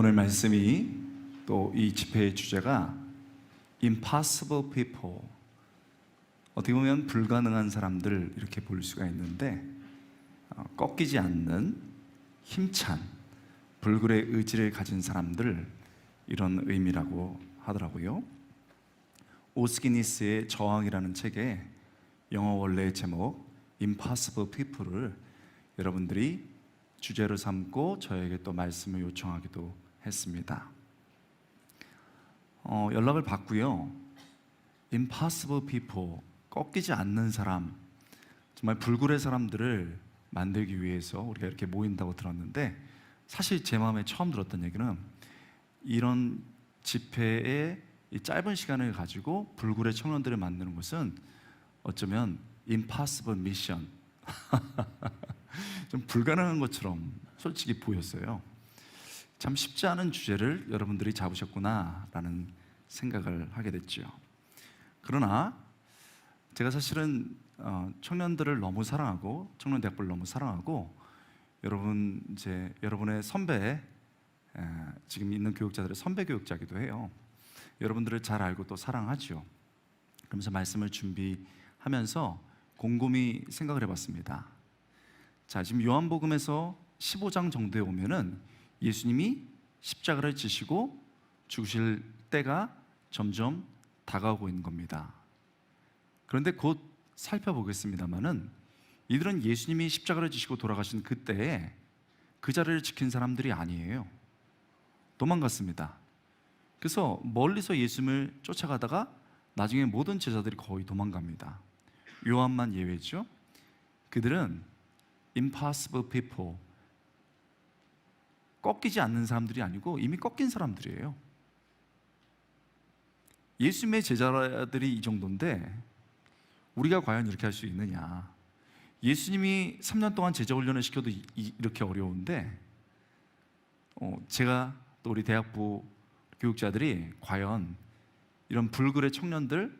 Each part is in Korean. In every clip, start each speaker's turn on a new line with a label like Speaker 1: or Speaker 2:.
Speaker 1: 오늘 말씀이 또 이 집회의 주제가 Impossible People, 어떻게 보면 불가능한 사람들 이렇게 볼 수가 있는데, 꺾이지 않는 힘찬 불굴의 의지를 가진 사람들, 이런 의미라고 하더라고요. 오스기니스의 저항이라는 책에 영어 원래의 제목 Impossible People을 여러분들이 주제로 삼고 저에게 또 말씀을 요청하기도 했습니다. 연락을 받고요. Impossible People, 꺾이지 않는 사람, 정말 불굴의 사람들을 만들기 위해서 우리가 이렇게 모인다고 들었는데, 사실 제 마음에 처음 들었던 얘기는 이런 집회의 이 짧은 시간을 가지고 불굴의 청년들을 만드는 것은 어쩌면 Impossible Mission 좀 불가능한 것처럼 솔직히 보였어요. 참 쉽지 않은 주제를 여러분들이 잡으셨구나라는 생각을 하게 됐죠. 그러나 제가 사실은 청년들을 너무 사랑하고 청년대학부를 너무 사랑하고, 여러분의 선배, 지금 있는 교육자들의 선배 교육자이기도 해요. 여러분들을 잘 알고 또 사랑하죠. 그러면서 말씀을 준비하면서 곰곰이 생각을 해봤습니다. 자, 지금 요한복음에서 15장 정도에 오면은 예수님이 십자가를 지시고 죽으실 때가 점점 다가오고 있는 겁니다. 그런데 곧 살펴보겠습니다만은, 이들은 예수님이 십자가를 지시고 돌아가신 그때에 그 자리를 지킨 사람들이 아니에요. 도망갔습니다. 그래서 멀리서 예수님을 쫓아가다가 나중에 모든 제자들이 거의 도망갑니다. 요한만 예외죠. 그들은 Impossible People, 꺾이지 않는 사람들이 아니고 이미 꺾인 사람들이에요. 예수님의 제자들이 이 정도인데 우리가 과연 이렇게 할 수 있느냐. 예수님이 3년 동안 제자 훈련을 시켜도 이렇게 어려운데, 제가 또 우리 대학부 교육자들이 과연 이런 불굴의 청년들,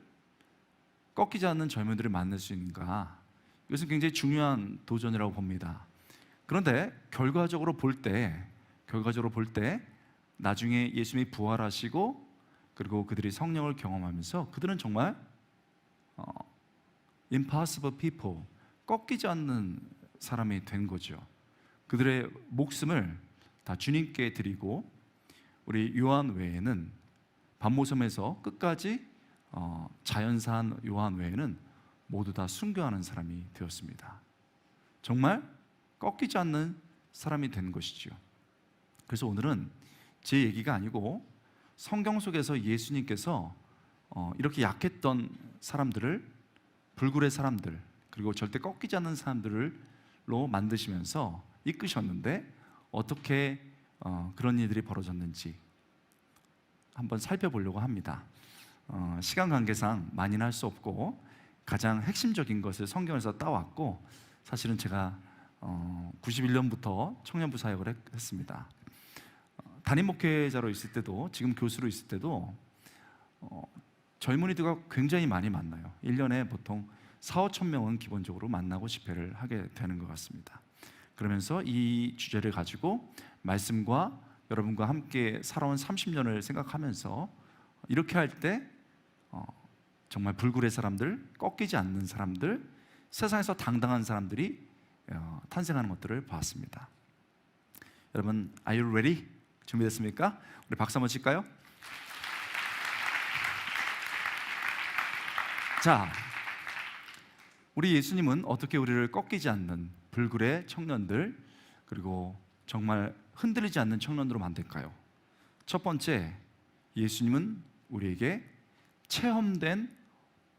Speaker 1: 꺾이지 않는 젊은이들을 만날 수 있는가, 이것은 굉장히 중요한 도전이라고 봅니다. 그런데 결과적으로 볼 때 나중에 예수님이 부활하시고 그리고 그들이 성령을 경험하면서 그들은 정말 Impossible People, 꺾이지 않는 사람이 된 거죠. 그들의 목숨을 다 주님께 드리고, 우리 요한 외에는, 반모섬에서 끝까지 자연사한 요한 외에는 모두 다 순교하는 사람이 되었습니다. 정말 꺾이지 않는 사람이 된 것이죠. 그래서 오늘은 제 얘기가 아니고 성경 속에서 예수님께서 이렇게 약했던 사람들을, 불굴의 사람들, 그리고 절대 꺾이지 않는 사람들로 만드시면서 이끄셨는데, 어떻게 그런 일들이 벌어졌는지 한번 살펴보려고 합니다. 시간 관계상 많이는 할 수 없고 가장 핵심적인 것을 성경에서 따왔고, 사실은 제가 91년부터 청년부 사역을 했습니다. 담임 목회자로 있을 때도, 지금 교수로 있을 때도 젊은이들과 굉장히 많이 만나요. 1년에 보통 4-5천 명은 기본적으로 만나고 집회를 하게 되는 것 같습니다. 그러면서 이 주제를 가지고 말씀과 여러분과 함께 살아온 30년을 생각하면서, 이렇게 할 때 정말 불굴의 사람들, 꺾이지 않는 사람들, 세상에서 당당한 사람들이 탄생하는 것들을 봤습니다. 여러분, Are you ready? 준비됐습니까? 우리 박수 한번 칠까요? 자, 우리 예수님은 어떻게 우리를 꺾이지 않는 불굴의 청년들, 그리고 정말 흔들리지 않는 청년으로 만들까요? 첫 번째, 예수님은 우리에게 체험된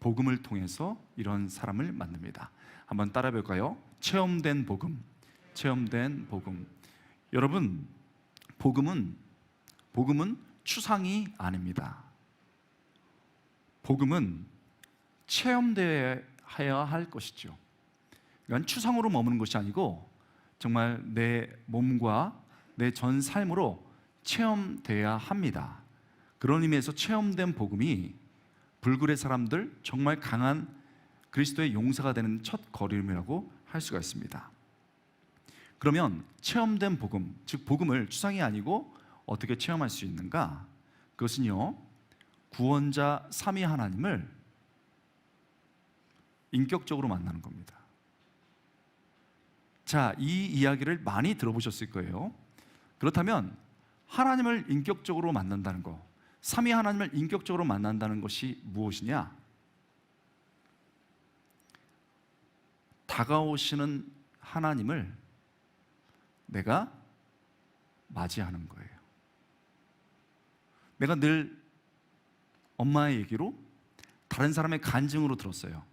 Speaker 1: 복음을 통해서 이런 사람을 만듭니다. 한번 따라해 볼까요? 체험된 복음, 체험된 복음. 여러분, 복음은 추상이 아닙니다. 복음은 체험되어야 할 것이죠. 그러니까 추상으로 머무는 것이 아니고 정말 내 몸과 내 전 삶으로 체험되어야 합니다. 그런 의미에서 체험된 복음이 불굴의 사람들, 정말 강한 그리스도의 용사가 되는 첫 걸음이라고 할 수가 있습니다. 그러면 체험된 복음, 즉 복음을 추상이 아니고 어떻게 체험할 수 있는가? 그것은요, 구원자 삼위 하나님을 인격적으로 만나는 겁니다. 자, 이 이야기를 많이 들어보셨을 거예요. 그렇다면 하나님을 인격적으로 만난다는 것, 삼위 하나님을 인격적으로 만난다는 것이 무엇이냐? 다가오시는 하나님을 내가 맞이하는 거예요. 내가 늘 엄마의 얘기로 다른 사람의 간증으로 들었어요.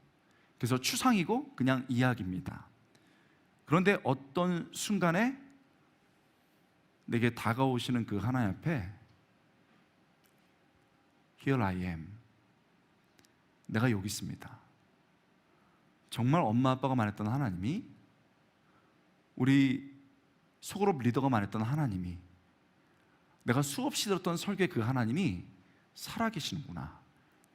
Speaker 1: 그래서 추상이고 그냥 이야기입니다. 그런데 어떤 순간에 내게 다가오시는 그 하나님 앞에 Here I am, 내가 여기 있습니다. 정말 엄마 아빠가 말했던 하나님이, 우리 소그룹 리더가 말했던 하나님이, 내가 수없이 들었던 설교의 그 하나님이 살아계시는구나.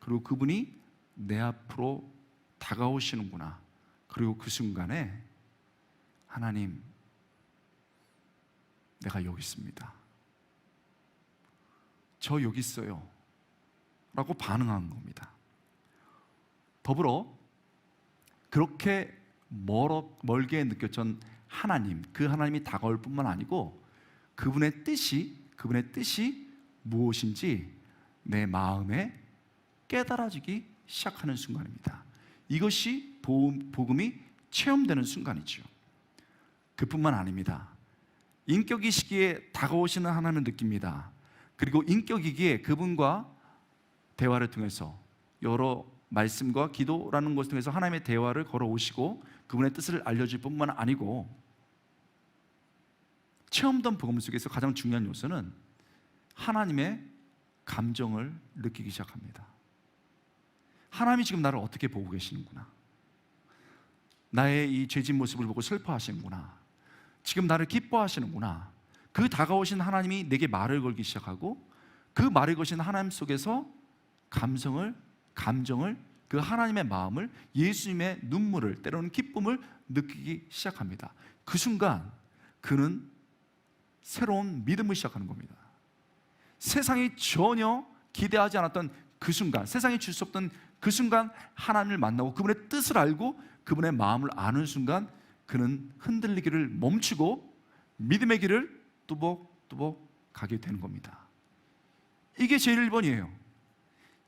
Speaker 1: 그리고 그분이 내 앞으로 다가오시는구나. 그리고 그 순간에 하나님, 내가 여기 있습니다. 저 여기 있어요. 라고 반응한 겁니다. 더불어 그렇게 멀게 느꼈던 하나님, 그 하나님이 다가올 뿐만 아니고 그분의 뜻이 무엇인지 내 마음에 깨달아지기 시작하는 순간입니다. 이것이 복음이 체험되는 순간이죠. 그뿐만 아닙니다. 인격이시기에 다가오시는 하나님을 느낍니다. 그리고 인격이기에 그분과 대화를 통해서, 여러 말씀과 기도라는 것을 통해서 하나님의 대화를 걸어오시고 그분의 뜻을 알려줄 뿐만 아니고, 체험된 복음 속에서 가장 중요한 요소는 하나님의 감정을 느끼기 시작합니다. 하나님이 지금 나를 어떻게 보고 계시는구나. 나의 이 죄진 모습을 보고 슬퍼하시는구나. 지금 나를 기뻐하시는구나. 그 다가오신 하나님이 내게 말을 걸기 시작하고, 그 말을 거신 하나님 속에서 감정을, 그 하나님의 마음을, 예수님의 눈물을, 때로는 기쁨을 느끼기 시작합니다. 그 순간 그는 새로운 믿음을 시작하는 겁니다. 세상이 전혀 기대하지 않았던 그 순간, 세상이 줄 수 없던 그 순간 하나님을 만나고 그분의 뜻을 알고 그분의 마음을 아는 순간 그는 흔들리기를 멈추고 믿음의 길을 뚜벅뚜벅 가게 되는 겁니다. 이게 제일 1번이에요.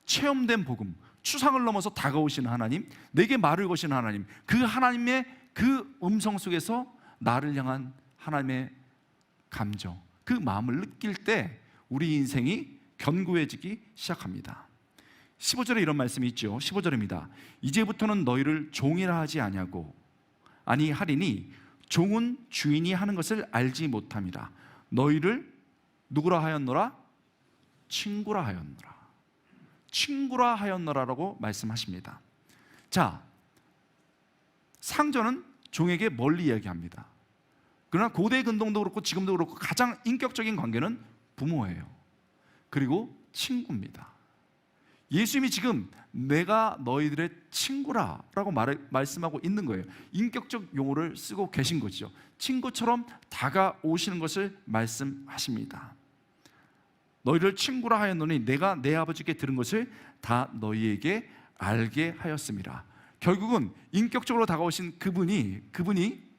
Speaker 1: 체험된 복음, 추상을 넘어서 다가오시는 하나님, 내게 말을 거시는 하나님, 그 하나님의 그 음성 속에서 나를 향한 하나님의 감정, 그 마음을 느낄 때 우리 인생이 견고해지기 시작합니다. 15절에 이런 말씀이 있죠. 15절입니다. 이제부터는 너희를 종이라 하지 아니하고 아니 하리니 종은 주인이 하는 것을 알지 못함이라. 너희를 누구라 하였노라? 친구라 하였노라. 친구라 하였노라라고 말씀하십니다. 자, 상전은 종에게 멀리 이야기합니다. 그러나 고대 근동도 그렇고 지금도 그렇고 가장 인격적인 관계는 부모예요. 그리고 친구입니다. 예수님이 지금 내가 너희들의 친구라 라고 말씀하고 있는 거예요. 인격적 용어를 쓰고 계신 거죠. 친구처럼 다가오시는 것을 말씀하십니다. 너희를 친구라 하였노니 내가 내 아버지께 들은 것을 다 너희에게 알게 하였음이라. 결국은 인격적으로 다가오신 그분이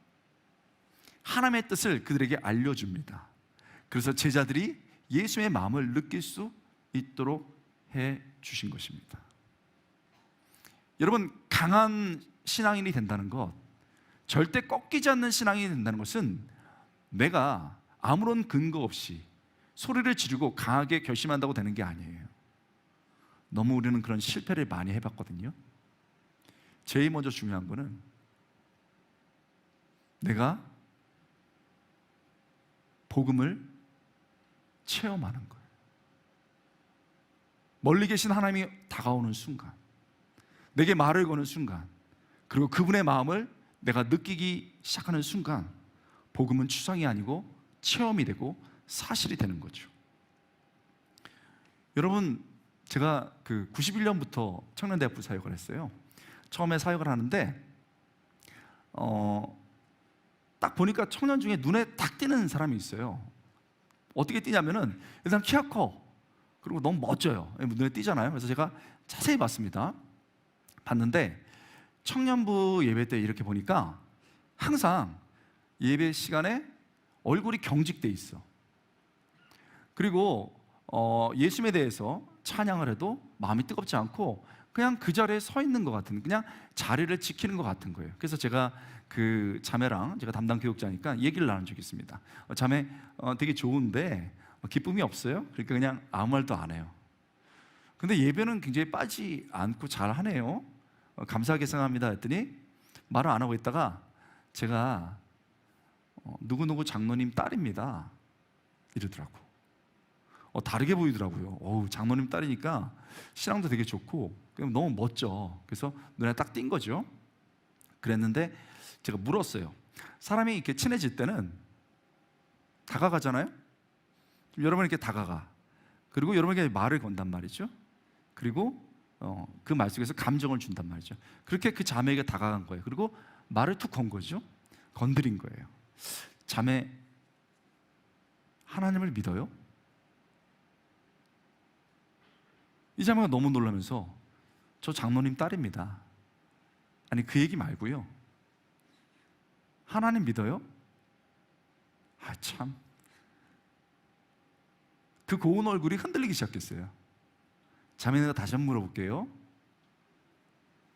Speaker 1: 하나님의 뜻을 그들에게 알려줍니다. 그래서 제자들이 예수의 마음을 느낄 수 있도록 해 주신 것입니다. 여러분, 강한 신앙인이 된다는 것, 절대 꺾이지 않는 신앙인이 된다는 것은 내가 아무런 근거 없이 소리를 지르고 강하게 결심한다고 되는 게 아니에요. 너무 우리는 그런 실패를 많이 해봤거든요. 제일 먼저 중요한 거는 내가 복음을 체험하는 거예요. 멀리 계신 하나님이 다가오는 순간, 내게 말을 거는 순간, 그리고 그분의 마음을 내가 느끼기 시작하는 순간 복음은 추상이 아니고 체험이 되고 사실이 되는 거죠. 여러분, 제가 91년부터 청년대학부 사역을 했어요. 처음에 사역을 하는데 딱 보니까 청년 중에 눈에 딱 띄는 사람이 있어요. 어떻게 뛰냐면은 일단 키가 커. 그리고 너무 멋져요. 눈에 띄잖아요. 그래서 제가 자세히 봤습니다. 봤는데 청년부 예배 때 이렇게 보니까 항상 예배 시간에 얼굴이 경직돼 있어. 그리고 예수님에 대해서 찬양을 해도 마음이 뜨겁지 않고 그냥 그 자리에 서 있는 것 같은, 그냥 자리를 지키는 것 같은 거예요. 그래서 제가 그 자매랑, 제가 담당 교육자니까 얘기를 나눈 적이 있습니다. 자매 되게 좋은데 기쁨이 없어요? 그러니까 그냥 아무 말도 안 해요. 근데 예배는 굉장히 빠지 않고 잘 하네요. 감사하게 생각합니다 했더니 말을 안 하고 있다가 제가 누구누구 장로님 딸입니다 이러더라고. 다르게 보이더라고요. 장로님 딸이니까 신앙도 되게 좋고 너무 멋져. 그래서 눈에 딱 띈 거죠. 그랬는데 제가 물었어요. 사람이 이렇게 친해질 때는 다가가잖아요. 여러분 이렇게 다가가. 그리고 여러분에게 말을 건단 말이죠. 그리고 그 말 속에서 감정을 준단 말이죠. 그렇게 그 자매에게 다가간 거예요. 그리고 말을 툭 건 거죠. 건드린 거예요. 자매, 하나님을 믿어요? 이 자매가 너무 놀라면서 저 장로님 딸입니다. 아니 그 얘기 말고요. 하나님 믿어요? 참. 그 고운 얼굴이 흔들리기 시작했어요. 자매가 다시 한번 물어볼게요.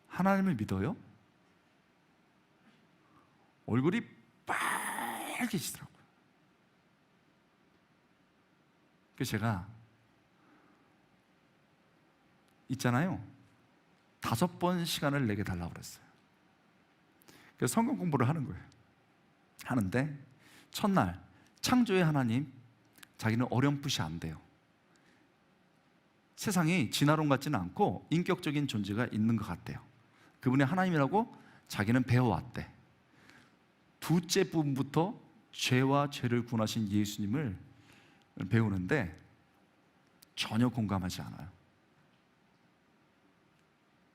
Speaker 1: 하나님을 믿어요? 얼굴이 빨개지더라고요. 그래서 제가 있잖아요, 5번 시간을 내게 달라고 그랬어요. 그래서 성경 공부를 하는 거예요. 하는데 첫날 창조의 하나님, 자기는 어렴풋이 안 돼요. 세상이 진화론 같지는 않고 인격적인 존재가 있는 것 같대요. 그분이 하나님이라고 자기는 배워왔대. 두째 부분부터 죄와 죄를 구원하신 예수님을 배우는데 전혀 공감하지 않아요.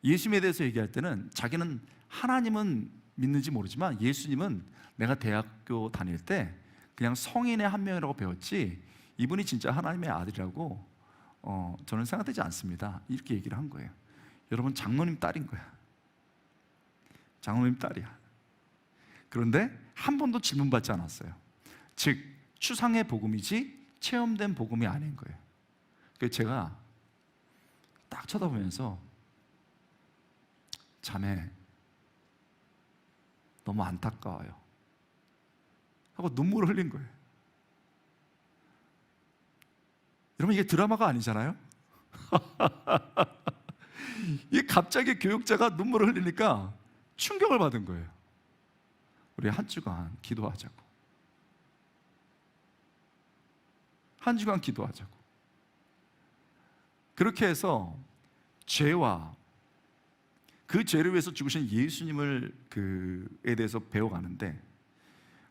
Speaker 1: 예수님에 대해서 얘기할 때는 자기는 하나님은 믿는지 모르지만 예수님은 내가 대학교 다닐 때 그냥 성인의 한 명이라고 배웠지 이분이 진짜 하나님의 아들이라고 저는 생각되지 않습니다. 이렇게 얘기를 한 거예요. 여러분, 장로님 딸인 거야. 장로님 딸이야. 그런데 한 번도 질문받지 않았어요. 즉 추상의 복음이지 체험된 복음이 아닌 거예요. 그래서 제가 딱 쳐다보면서 자매 너무 안타까워요 하고 눈물을 흘린 거예요. 여러분, 이게 드라마가 아니잖아요. 이게 갑자기 교육자가 눈물을 흘리니까 충격을 받은 거예요. 우리 한 주간 기도하자고. 한 주간 기도하자고. 그렇게 해서 죄와 그 죄를 위해서 죽으신 예수님을 그에 대해서 배워가는데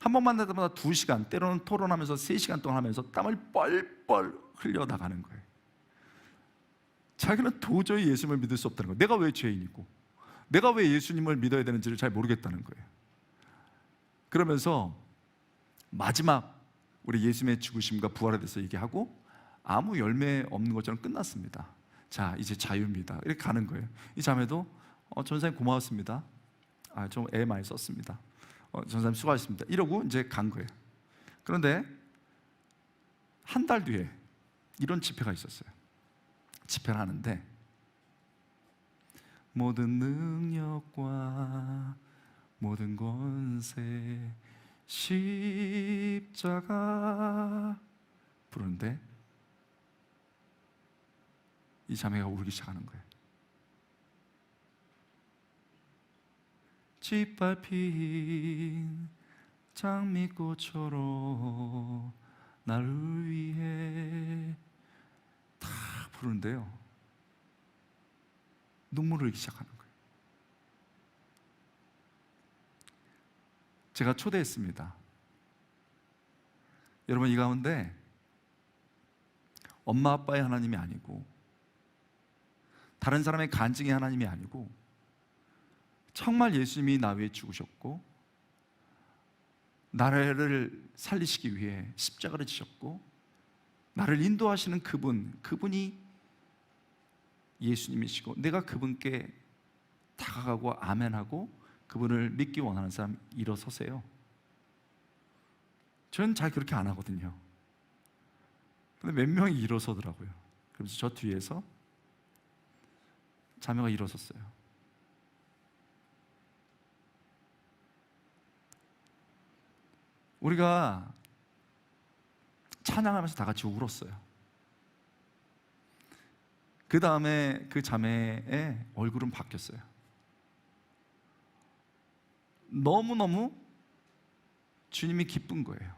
Speaker 1: 한 번 만날 때마다 2시간, 때로는 토론하면서 3시간 동안 하면서 땀을 뻘뻘 흘려 나가는 거예요. 자기는 도저히 예수님을 믿을 수 없다는 거예요. 내가 왜 죄인이고 내가 왜 예수님을 믿어야 되는지를 잘 모르겠다는 거예요. 그러면서 마지막 우리 예수님의 죽으심과 부활에 대해서 얘기하고 아무 열매 없는 것처럼 끝났습니다. 자, 이제 자유입니다. 이렇게 가는 거예요. 이 자매도 전사님 고마웠습니다. 좀 애 많이 썼습니다. 전사님 수고하셨습니다. 이러고 이제 간 거예요. 그런데 한 달 뒤에 이런 집회가 있었어요. 집회를 하는데 모든 능력과 모든 권세 십자가 부르는데 이 자매가 울기 시작하는 거예요. 짓밟힌 장미꽃처럼 나를 위해 다 부르는데요, 눈물을 흘리기 시작하는 거예요. 제가 초대했습니다. 여러분, 이 가운데 엄마 아빠의 하나님이 아니고 다른 사람의 간증의 하나님이 아니고 정말 예수님이 나 위해 죽으셨고 나를 살리시기 위해 십자가를 지셨고 나를 인도하시는 그분이 예수님이시고 내가 그분께 다가가고 아멘하고 그분을 믿기 원하는 사람 일어서세요. 저는 잘 그렇게 안 하거든요. 근데 몇 명이 일어서더라고요. 그래서 저 뒤에서 자매가 일어섰어요. 우리가 찬양하면서 다 같이 울었어요. 그 다음에 그 자매의 얼굴은 바뀌었어요. 너무너무 주님이 기쁜 거예요.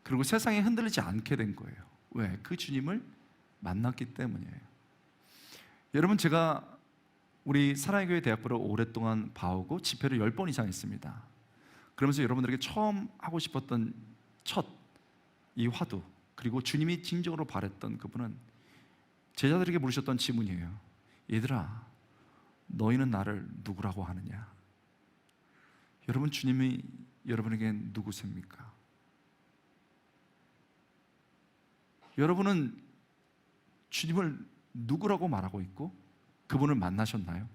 Speaker 1: 그리고 세상에 흔들리지 않게 된 거예요. 왜? 그 주님을 만났기 때문이에요. 여러분, 제가 우리 사랑의 교회 대학부를 오랫동안 봐오고 집회를 10번 이상 했습니다. 그러면서 여러분들에게 처음 하고 싶었던 첫 이 화두, 그리고 주님이 진정으로 바랬던 그분은 제자들에게 물으셨던 질문이에요. 얘들아, 너희는 나를 누구라고 하느냐? 여러분, 주님이 여러분에게 누구십니까? 여러분은 주님을 누구라고 말하고 있고 그분을 만나셨나요?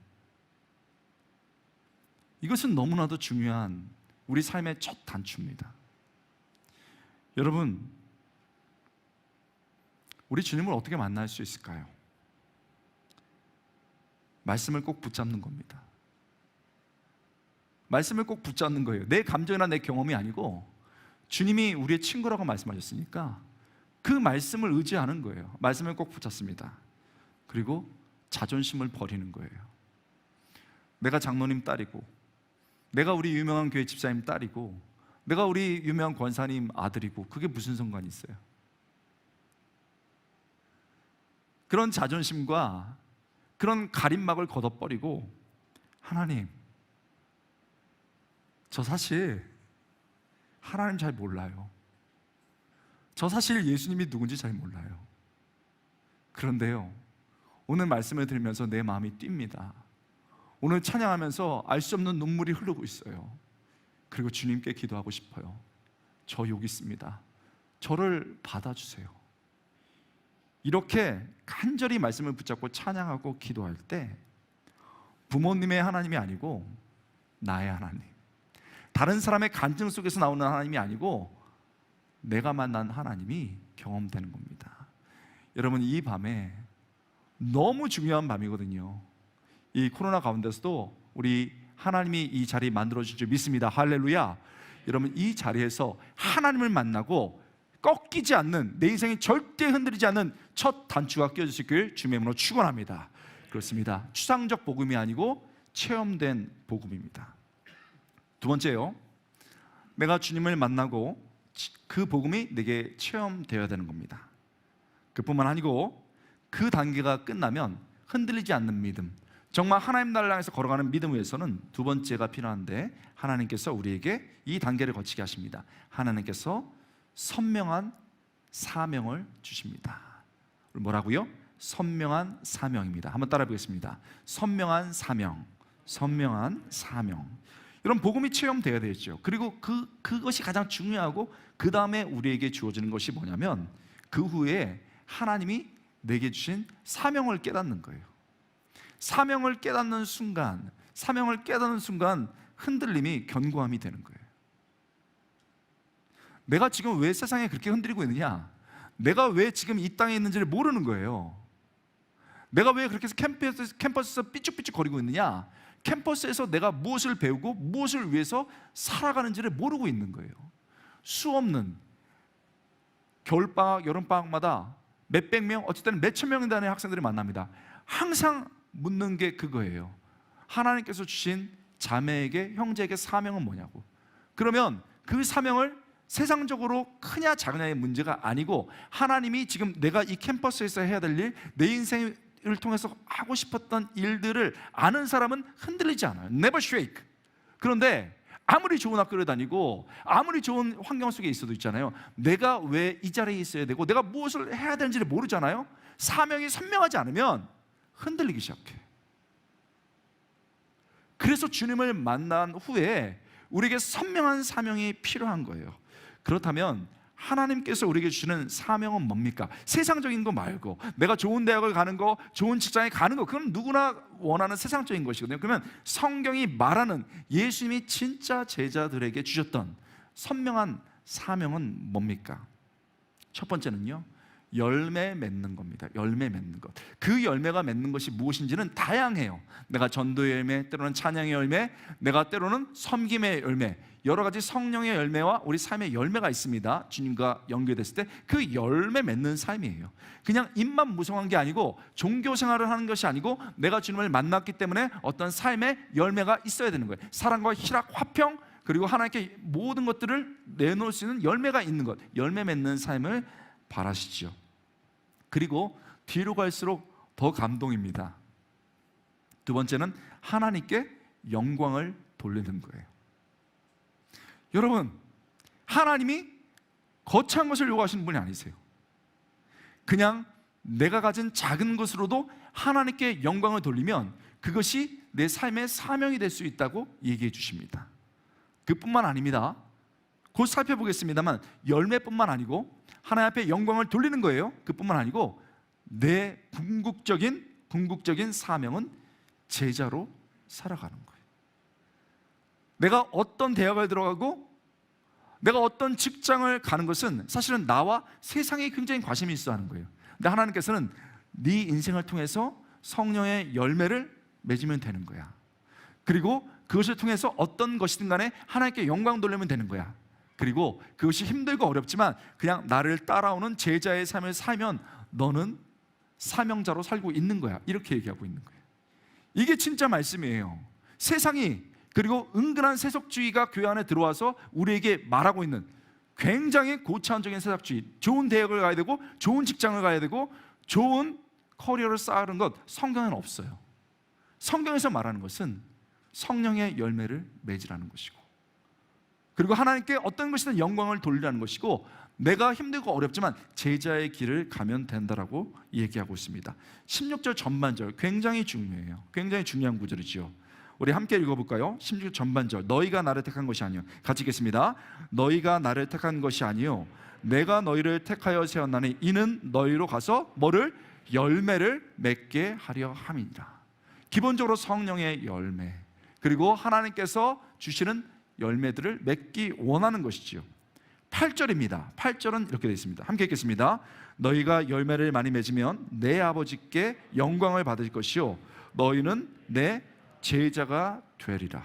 Speaker 1: 이것은 너무나도 중요한 우리 삶의 첫 단추입니다. 여러분, 우리 주님을 어떻게 만날 수 있을까요? 말씀을 꼭 붙잡는 겁니다. 말씀을 꼭 붙잡는 거예요. 내 감정이나 내 경험이 아니고 주님이 우리의 친구라고 말씀하셨으니까 그 말씀을 의지하는 거예요. 말씀을 꼭 붙잡습니다. 그리고 자존심을 버리는 거예요. 내가 장로님 딸이고, 내가 우리 유명한 교회 집사님 딸이고, 내가 우리 유명한 권사님 아들이고, 그게 무슨 상관이 있어요? 그런 자존심과 그런 가림막을 걷어버리고, 하나님, 저 사실 하나님 잘 몰라요. 저 사실 예수님이 누군지 잘 몰라요. 그런데요, 오늘 말씀을 들으면서 내 마음이 뜁니다. 오늘 찬양하면서 알 수 없는 눈물이 흐르고 있어요. 그리고 주님께 기도하고 싶어요. 저 여기 있습니다. 저를 받아주세요. 이렇게 간절히 말씀을 붙잡고 찬양하고 기도할 때 부모님의 하나님이 아니고 나의 하나님, 다른 사람의 간증 속에서 나오는 하나님이 아니고 내가 만난 하나님이 경험되는 겁니다. 여러분, 이 밤에 너무 중요한 밤이거든요. 이 코로나 가운데서도 우리 하나님이 이 자리 만들어주실 줄 믿습니다. 할렐루야. 여러분, 이 자리에서 하나님을 만나고 꺾이지 않는, 내 인생이 절대 흔들리지 않는 첫 단추가 끼워주시길 주님의 이름으로 축원합니다. 그렇습니다. 추상적 복음이 아니고 체험된 복음입니다. 두 번째요, 내가 주님을 만나고 그 복음이 내게 체험되어야 되는 겁니다. 그뿐만 아니고 그 단계가 끝나면 흔들리지 않는 믿음, 정말 하나님 나라를 향해서 걸어가는 믿음 위해서는 두 번째가 필요한데, 하나님께서 우리에게 이 단계를 거치게 하십니다. 하나님께서 선명한 사명을 주십니다. 뭐라고요? 선명한 사명입니다. 한번 따라 보겠습니다. 선명한 사명, 선명한 사명. 이런 복음이 체험되어야 되겠죠. 그리고 그것이 가장 중요하고 그 다음에 우리에게 주어지는 것이 뭐냐면, 그 후에 하나님이 내게 주신 사명을 깨닫는 거예요. 사명을 깨닫는 순간, 사명을 깨닫는 순간 흔들림이 견고함이 되는 거예요. 내가 지금 왜 세상에 그렇게 흔들리고 있느냐? 내가 왜 지금 이 땅에 있는지를 모르는 거예요. 내가 왜 그렇게 해서 캠퍼스에서 삐죽삐죽 거리고 있느냐? 캠퍼스에서 내가 무엇을 배우고 무엇을 위해서 살아가는지를 모르고 있는 거예요. 수없는 겨울방학, 여름방학마다 몇백 명, 어쨌든 몇천 명에 대한 학생들을 만납니다. 항상 묻는 게 그거예요. 하나님께서 주신 자매에게, 형제에게 사명은 뭐냐고. 그러면 그 사명을 세상적으로 크냐 작으냐의 문제가 아니고, 하나님이 지금 내가 이 캠퍼스에서 해야 될 일, 내 인생을 통해서 하고 싶었던 일들을 아는 사람은 흔들리지 않아요. Never shake. 그런데 아무리 좋은 학교를 다니고 아무리 좋은 환경 속에 있어도 있잖아요, 내가 왜 이 자리에 있어야 되고 내가 무엇을 해야 되는지를 모르잖아요. 사명이 선명하지 않으면 흔들리기 시작해. 그래서 주님을 만난 후에 우리에게 선명한 사명이 필요한 거예요. 그렇다면 하나님께서 우리에게 주시는 사명은 뭡니까? 세상적인 거 말고 내가 좋은 대학을 가는 거, 좋은 직장에 가는 거, 그건 누구나 원하는 세상적인 것이거든요. 그러면 성경이 말하는 예수님이 진짜 제자들에게 주셨던 선명한 사명은 뭡니까? 첫 번째는요, 열매 맺는 겁니다. 열매 맺는 것. 그 열매가 맺는 것이 무엇인지는 다양해요. 내가 전도의 열매, 때로는 찬양의 열매, 내가 때로는 섬김의 열매, 여러 가지 성령의 열매와 우리 삶의 열매가 있습니다. 주님과 연결됐을 때 그 열매 맺는 삶이에요. 그냥 입만 무성한 게 아니고 종교 생활을 하는 것이 아니고 내가 주님을 만났기 때문에 어떤 삶의 열매가 있어야 되는 거예요. 사랑과 희락, 화평, 그리고 하나님께 모든 것들을 내놓을 수 있는 열매가 있는 것, 열매 맺는 삶을 바라시죠. 그리고 뒤로 갈수록 더 감동입니다. 두 번째는 하나님께 영광을 돌리는 거예요. 여러분, 하나님이 거창한 것을 요구하시는 분이 아니세요. 그냥 내가 가진 작은 것으로도 하나님께 영광을 돌리면 그것이 내 삶의 사명이 될 수 있다고 얘기해 주십니다. 그뿐만 아닙니다. 곧 살펴보겠습니다만 열매뿐만 아니고 하나님 앞에 영광을 돌리는 거예요. 그뿐만 아니고 내 궁극적인 사명은 제자로 살아가는 거예요. 내가 어떤 대학을 들어가고 내가 어떤 직장을 가는 것은 사실은 나와 세상에 굉장히 관심이 있어 하는 거예요. 근데 하나님께서는 네 인생을 통해서 성령의 열매를 맺으면 되는 거야. 그리고 그것을 통해서 어떤 것이든 간에 하나님께 영광 돌리면 되는 거야. 그리고 그것이 힘들고 어렵지만 그냥 나를 따라오는 제자의 삶을 살면 너는 사명자로 살고 있는 거야. 이렇게 얘기하고 있는 거예요. 이게 진짜 말씀이에요. 세상이, 그리고 은근한 세속주의가 교회 안에 들어와서 우리에게 말하고 있는 굉장히 고차원적인 세속주의, 좋은 대학을 가야 되고 좋은 직장을 가야 되고 좋은 커리어를 쌓는 것, 성경에는 없어요. 성경에서 말하는 것은 성령의 열매를 맺으라는 것이고, 그리고 하나님께 어떤 것이든 영광을 돌리라는 것이고, 내가 힘들고 어렵지만 제자의 길을 가면 된다라고 얘기하고 있습니다. 16절 전반절 굉장히 중요해요. 굉장히 중요한 구절이죠. 우리 함께 읽어볼까요? 16절 전반절. 너희가 나를 택한 것이 아니요, 같이 읽겠습니다. 너희가 나를 택한 것이 아니요 내가 너희를 택하여 세웠나니 이는 너희로 가서 뭐를? 열매를 맺게 하려 함이니라. 기본적으로 성령의 열매, 그리고 하나님께서 주시는 열매들을 맺기 원하는 것이지요. 8절입니다. 8절은 이렇게 되어 있습니다. 함께 읽겠습니다. 너희가 열매를 많이 맺으면 내 아버지께 영광을 받을 것이요 너희는 내 제자가 되리라.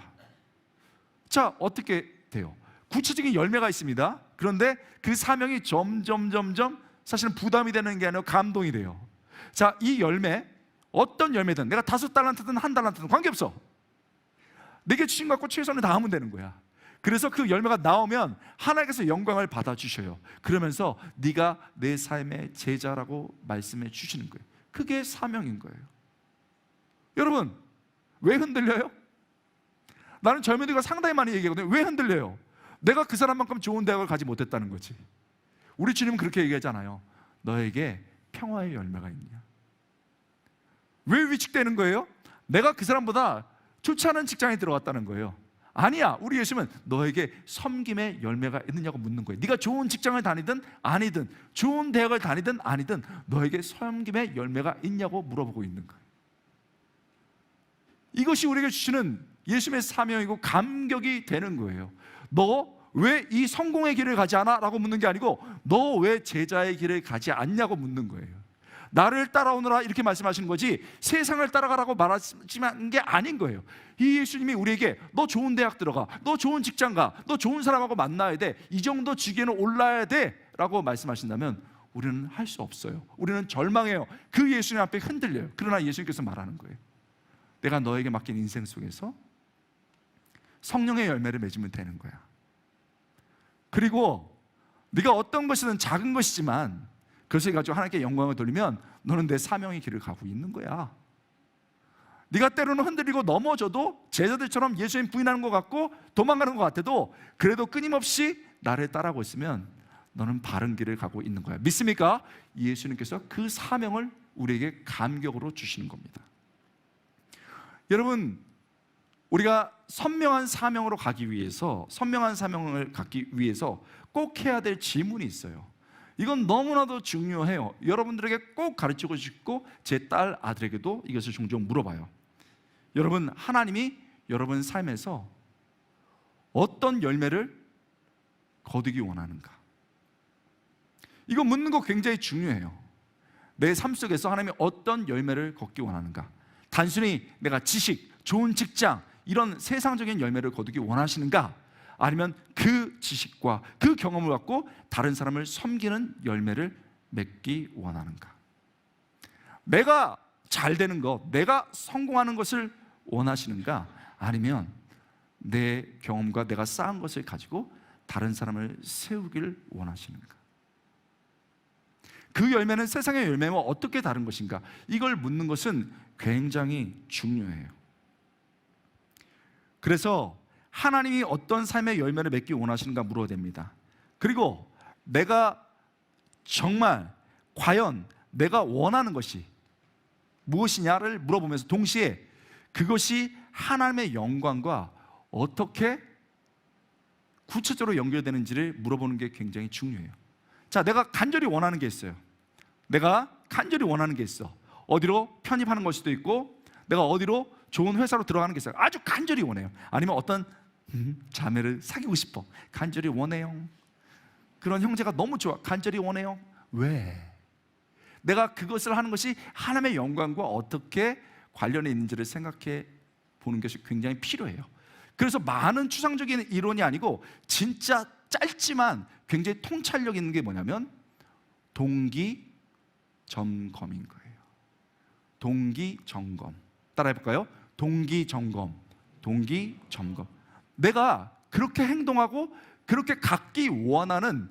Speaker 1: 자, 어떻게 돼요? 구체적인 열매가 있습니다. 그런데 그 사명이 점점 사실은 부담이 되는 게 아니라 감동이 돼요. 자, 이 열매, 어떤 열매든 내가 5달란트든 1달란트든 관계없어. 내게 주신 것 갖고 최선을 다하면 되는 거야. 그래서 그 열매가 나오면 하나님께서 영광을 받아주셔요. 그러면서 네가 내 삶의 제자라고 말씀해 주시는 거예요. 그게 사명인 거예요. 여러분, 왜 흔들려요? 나는 젊은이가 상당히 많이 얘기하거든요. 왜 흔들려요? 내가 그 사람만큼 좋은 대학을 가지 못했다는 거지. 우리 주님은 그렇게 얘기하잖아요. 너에게 평화의 열매가 있냐? 왜 위축되는 거예요? 내가 그 사람보다 좋지 않은 직장에 들어갔다는 거예요. 아니야. 우리 예수님은 너에게 섬김의 열매가 있느냐고 묻는 거예요. 네가 좋은 직장을 다니든 아니든, 좋은 대학을 다니든 아니든 너에게 섬김의 열매가 있냐고 물어보고 있는 거예요. 이것이 우리에게 주시는 예수님의 사명이고 감격이 되는 거예요. 너 왜 이 성공의 길을 가지 않아? 라고 묻는 게 아니고 너 왜 제자의 길을 가지 않냐고 묻는 거예요. 나를 따라오너라 이렇게 말씀하시는 거지 세상을 따라가라고 말하지만 게 아닌 거예요. 이 예수님이 우리에게 너 좋은 대학 들어가, 너 좋은 직장 가, 너 좋은 사람하고 만나야 돼, 이 정도 지경에 올라야 돼 라고 말씀하신다면 우리는 할 수 없어요. 우리는 절망해요. 그 예수님 앞에 흔들려요. 그러나 예수님께서 말하는 거예요. 내가 너에게 맡긴 인생 속에서 성령의 열매를 맺으면 되는 거야. 그리고 네가 어떤 것이든 작은 것이지만 그것을 가지고 하나님께 영광을 돌리면 너는 내 사명의 길을 가고 있는 거야. 네가 때로는 흔들리고 넘어져도 제자들처럼 예수님 부인하는 것 같고 도망가는 것 같아도 그래도 끊임없이 나를 따라오고 있으면 너는 바른 길을 가고 있는 거야. 믿습니까? 예수님께서 그 사명을 우리에게 감격으로 주시는 겁니다. 여러분, 우리가 선명한 사명으로 가기 위해서, 선명한 사명을 갖기 위해서 꼭 해야 될 질문이 있어요. 이건 너무나도 중요해요. 여러분들에게 꼭 가르치고 싶고 제 딸 아들에게도 이것을 종종 물어봐요. 여러분, 하나님이 여러분 삶에서 어떤 열매를 거두기 원하는가? 이거 묻는 거 굉장히 중요해요. 내 삶 속에서 하나님이 어떤 열매를 걷기 원하는가? 단순히 내가 지식, 좋은 직장, 이런 세상적인 열매를 거두기 원하시는가? 아니면 그 지식과 그 경험을 갖고 다른 사람을 섬기는 열매를 맺기 원하는가? 내가 잘 되는 것, 내가 성공하는 것을 원하시는가? 아니면 내 경험과 내가 쌓은 것을 가지고 다른 사람을 세우길 원하시는가? 그 열매는 세상의 열매와 어떻게 다른 것인가? 이걸 묻는 것은 굉장히 중요해요. 그래서 하나님이 어떤 삶의 열매를 맺기 원하시는가 물어야 됩니다. 그리고 내가 정말 과연 내가 원하는 것이 무엇이냐를 물어보면서 동시에 그것이 하나님의 영광과 어떻게 구체적으로 연결되는지를 물어보는 게 굉장히 중요해요. 자, 내가 간절히 원하는 게 있어요. 내가 간절히 원하는 게 있어. 어디로 편입하는 걸 수도 있고, 내가 어디로 좋은 회사로 들어가는 게 있어요. 아주 간절히 원해요. 아니면 어떤 자매를 사귀고 싶어. 간절히 원해요. 그런 형제가 너무 좋아. 간절히 원해요. 왜? 내가 그것을 하는 것이 하나님의 영광과 어떻게 관련이 있는지를 생각해 보는 것이 굉장히 필요해요. 그래서 많은 추상적인 이론이 아니고 진짜 짧지만 굉장히 통찰력 있는 게 뭐냐면 동기 점검인 거예요. 동기 점검. 따라해 볼까요? 동기 점검. 동기 점검. 내가 그렇게 행동하고 그렇게 갖기 원하는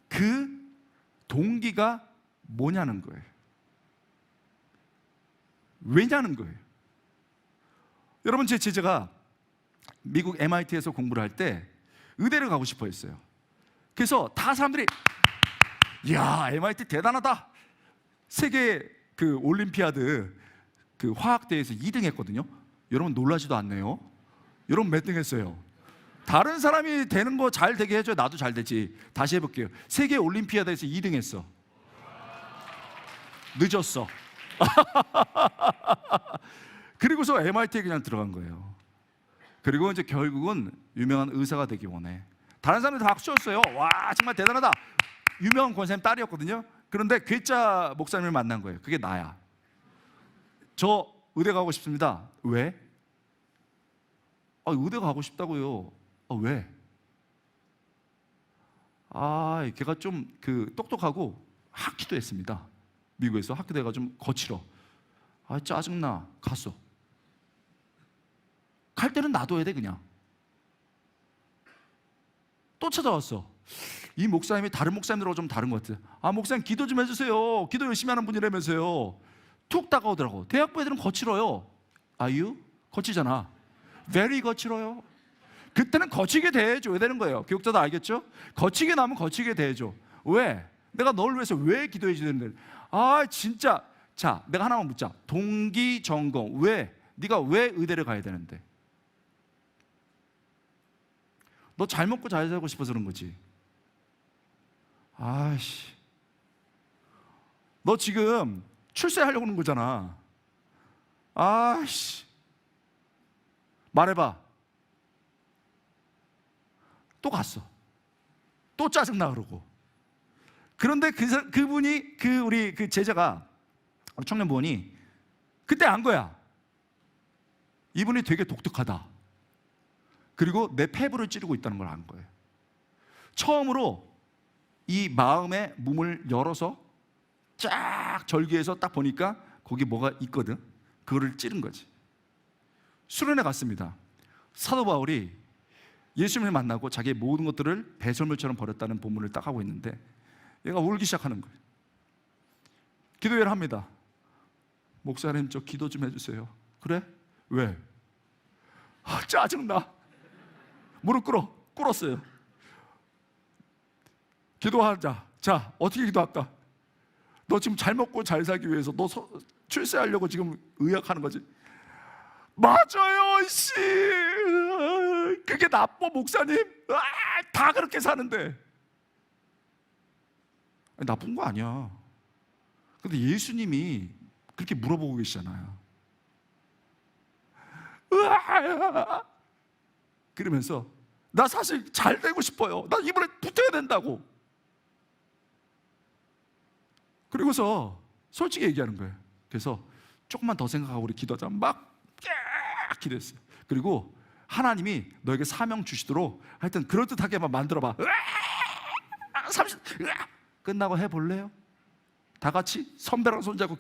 Speaker 1: 그 동기가 뭐냐는 거예요. 왜냐는 거예요. 여러분, 제 제자가 미국 MIT에서 공부를 할 때 의대를 가고 싶어 했어요. 그래서 다 사람들이 야, MIT 대단하다. 세계 그 올림피아드 그 화학대회에서 2등 했거든요. 여러분 놀라지도 않네요. 여러분 몇 등 했어요? 다른 사람이 되는 거 잘 되게 해줘야 나도 잘 되지. 다시 해볼게요. 세계 올림피아드에서 2등 했어. 늦었어. 그리고서 MIT에 그냥 들어간 거예요. 그리고 이제 결국은 유명한 의사가 되기 원해. 다른 사람들 다 박수쳤어요. 와, 정말 대단하다. 유명한 권사님 딸이었거든요. 그런데 괴짜 목사님을 만난 거예요. 그게 나야. 저 의대 가고 싶습니다. 왜? 의대 가고 싶다고요. 왜? 걔가 좀 똑똑하고 학기도 했습니다. 미국에서 학기대가 좀 거칠어. 짜증나. 갔어. 갈 때는 놔둬야 돼. 그냥 또 찾아왔어. 이 목사님이 다른 목사님들하고 좀 다른 것 같아. 목사님 기도 좀 해주세요. 기도 열심히 하는 분이라면서요. 툭 다가오더라고. 대학부 애들은 거칠어요. 아유? 거치잖아. very 거칠어요. 그때는 거치게 대해줘야 되는 거예요. 교육자도 알겠죠? 거치게 나면 거치게 대해줘. 왜? 내가 널 위해서 왜 기도해 주는데? 진짜. 자, 내가 하나만 묻자. 동기 점검. 왜? 네가 왜 의대를 가야 되는데? 너 잘 먹고 잘 살고 싶어서 그런 거지. 너 지금 출세하려고 하는 거잖아. 말해봐. 또 갔어. 또 짜증나 그러고. 그런데 그분이 우리 제자가 청년부원이 그때 안 거야. 이분이 되게 독특하다. 그리고 내 폐부를 찌르고 있다는 걸 안 거예요. 처음으로 이 마음의 문을 열어서 쫙 절개해서 딱 보니까 거기 뭐가 있거든. 그거를 찌른 거지. 수련회 갔습니다. 사도 바울이 예수님을 만나고 자기의 모든 것들을 배설물처럼 버렸다는 본문을 딱 하고 있는데 얘가 울기 시작하는 거예요. 기도회를 합니다. 목사님, 저 기도 좀 해주세요. 그래? 왜? 짜증나. 무릎 꿇었어요. 기도하자. 자, 어떻게 기도할까? 너 지금 잘 먹고 잘 살기 위해서 너 출세하려고 지금 의학하는 거지. 맞아요, 씨. 그게 나빠, 목사님? 다 그렇게 사는데. 아니, 나쁜 거 아니야. 근데 예수님이 그렇게 물어보고 계시잖아요. 그러면서 나 사실 잘 되고 싶어요. 나 이번에 붙어야 된다고. 그리고서 솔직히 얘기하는 거예요. 그래서 조금만 더 생각하고 우리 기도하자. 막 기도했어요. 그리고 하나님이 너에게 사명 주시도록 하여튼 그럴듯하게만 만들어봐. 30 끝나고 해볼래요? 다 같이 선배랑 손잡고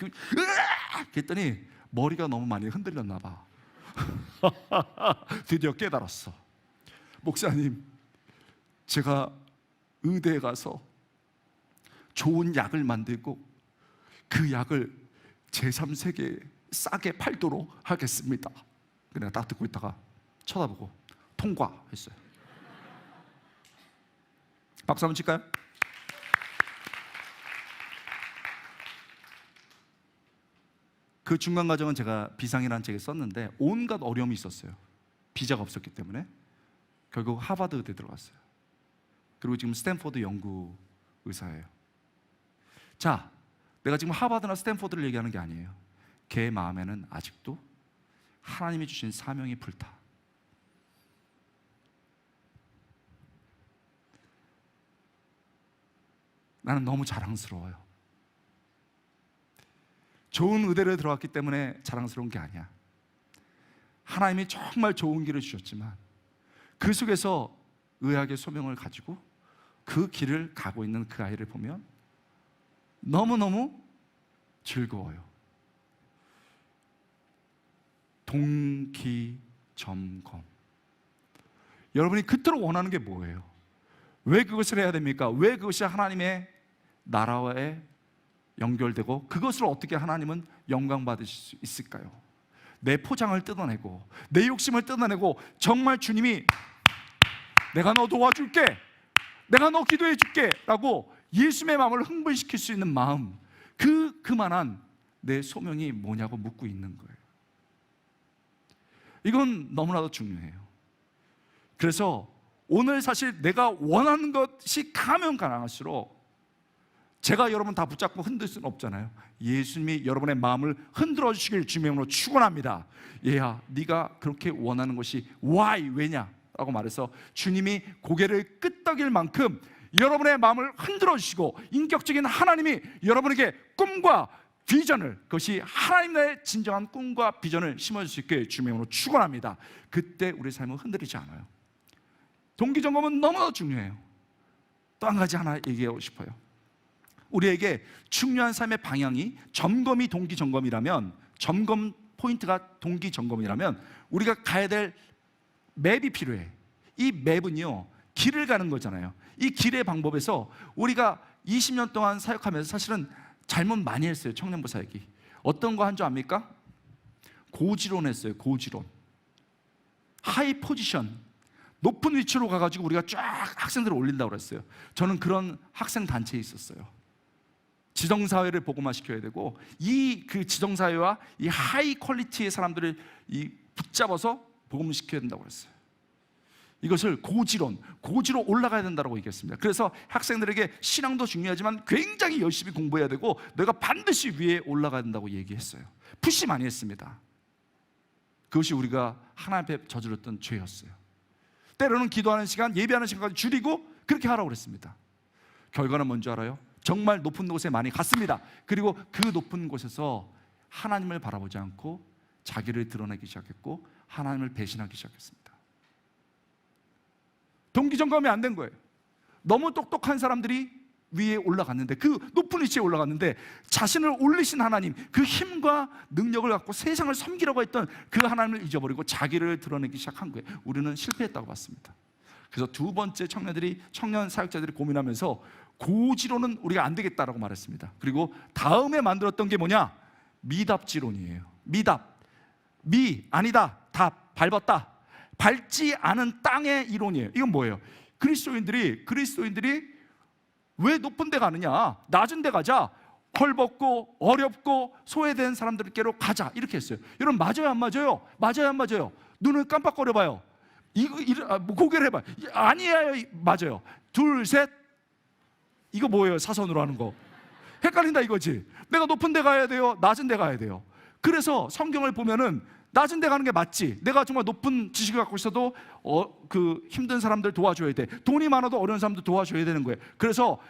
Speaker 1: 그랬더니 머리가 너무 많이 흔들렸나 봐. 드디어 깨달았어. 목사님, 제가 의대에 가서 좋은 약을 만들고 그 약을 제3세계에 싸게 팔도록 하겠습니다. 그냥 딱 듣고 있다가 쳐다보고 통과했어요. 박수 한번 칠까요? 그 중간 과정은 제가 비상이라는 책에 썼는데 온갖 어려움이 있었어요. 비자가 없었기 때문에 결국 하버드 의대 들어갔어요. 그리고 지금 스탠포드 연구 의사예요. 자, 내가 지금 하버드나 스탠포드를 얘기하는 게 아니에요. 걔 마음에는 아직도 하나님이 주신 사명이 불타. 나는 너무 자랑스러워요. 좋은 의대를 들어갔기 때문에 자랑스러운 게 아니야. 하나님이 정말 좋은 길을 주셨지만 그 속에서 의학의 소명을 가지고 그 길을 가고 있는 그 아이를 보면 너무너무 즐거워요. 동기점검. 여러분이 그토록 원하는 게 뭐예요? 왜 그것을 해야 됩니까? 왜 그것이 하나님의 나라와의 연결되고 그것을 어떻게 하나님은 영광 받으실 수 있을까요? 내 포장을 뜯어내고 내 욕심을 뜯어내고 정말 주님이 내가 너 도와줄게, 내가 너 기도해 줄게 라고 예수님의 마음을 흥분시킬 수 있는 마음, 그만한 내 소명이 뭐냐고 묻고 있는 거예요. 이건 너무나도 중요해요. 그래서 오늘 사실 내가 원하는 것이 가면 가능할수록 제가 여러분 다 붙잡고 흔들 수는 없잖아요. 예수님이 여러분의 마음을 흔들어 주시길 주님의 이름으로 축원합니다. 얘야, 네가 그렇게 원하는 것이 why, 왜냐? 라고 말해서 주님이 고개를 끄덕일 만큼 여러분의 마음을 흔들어 주시고 인격적인 하나님이 여러분에게 꿈과 비전을, 그것이 하나님의 진정한 꿈과 비전을 심어줄 수 있게 주님의 이름으로 축원합니다. 그때 우리 삶은 흔들리지 않아요. 동기점검은 너무나 중요해요. 또 한 가지 하나 얘기하고 싶어요. 우리에게 중요한 삶의 방향이 점검이 동기점검이라면, 점검 포인트가 동기점검이라면 우리가 가야 될 맵이 필요해. 이 맵은요, 길을 가는 거잖아요. 이 길의 방법에서 우리가 20년 동안 사역하면서 사실은 잘못 많이 했어요. 청년부 사역이 어떤 거 한 줄 압니까? 고지론 했어요. 고지론. 하이 포지션, 높은 위치로 가가지고 우리가 쫙 학생들을 올린다고 그랬어요. 저는 그런 학생 단체에 있었어요. 지정사회를 복음화시켜야 되고 그 지정사회와 이 하이 퀄리티의 사람들을 붙잡아서 복음시켜야 된다고 그랬어요. 이것을 고지로 올라가야 된다고 얘기했습니다. 그래서 학생들에게 신앙도 중요하지만 굉장히 열심히 공부해야 되고 내가 반드시 위에 올라가야 된다고 얘기했어요. 푸시 많이 했습니다. 그것이 우리가 하나님 앞에 저질렀던 죄였어요. 때로는 기도하는 시간, 예배하는 시간까지 줄이고 그렇게 하라고 그랬습니다. 결과는 뭔지 알아요? 정말 높은 곳에 많이 갔습니다. 그리고 그 높은 곳에서 하나님을 바라보지 않고 자기를 드러내기 시작했고 하나님을 배신하기 시작했습니다. 동기점검이 안 된 거예요. 너무 똑똑한 사람들이 위에 올라갔는데, 그 높은 위치에 올라갔는데 자신을 올리신 하나님, 그 힘과 능력을 갖고 세상을 섬기려고 했던 그 하나님을 잊어버리고 자기를 드러내기 시작한 거예요. 우리는 실패했다고 봤습니다. 그래서 두 번째 청년 사역자들이 고민하면서 고지론은 우리가 안 되겠다라고 말했습니다. 그리고 다음에 만들었던 게 뭐냐? 미답지론이에요. 미답. 아니다. 답. 밟았다. 밟지 않은 땅의 이론이에요. 이건 뭐예요? 그리스도인들이 왜 높은 데 가느냐? 낮은 데 가자. 헐벗고 어렵고 소외된 사람들께로 가자 이렇게 했어요. 여러분 맞아요 안 맞아요? 맞아요 안 맞아요? 눈을 깜빡거려 봐요. 고개를 해봐요. 아니에요. 맞아요. 둘 셋. 이거 뭐예요? 사선으로 하는 거. 헷갈린다 이거지. 내가 높은 데 가야 돼요? 낮은 데 가야 돼요? 그래서 성경을 보면은 낮은 데 가는 게 맞지. 내가 정말 높은 지식을 갖고 있어도 힘든 사람들 도와줘야 돼. 돈이 많아도 어려운 사람들 도와줘야 되는 거예요. 그래서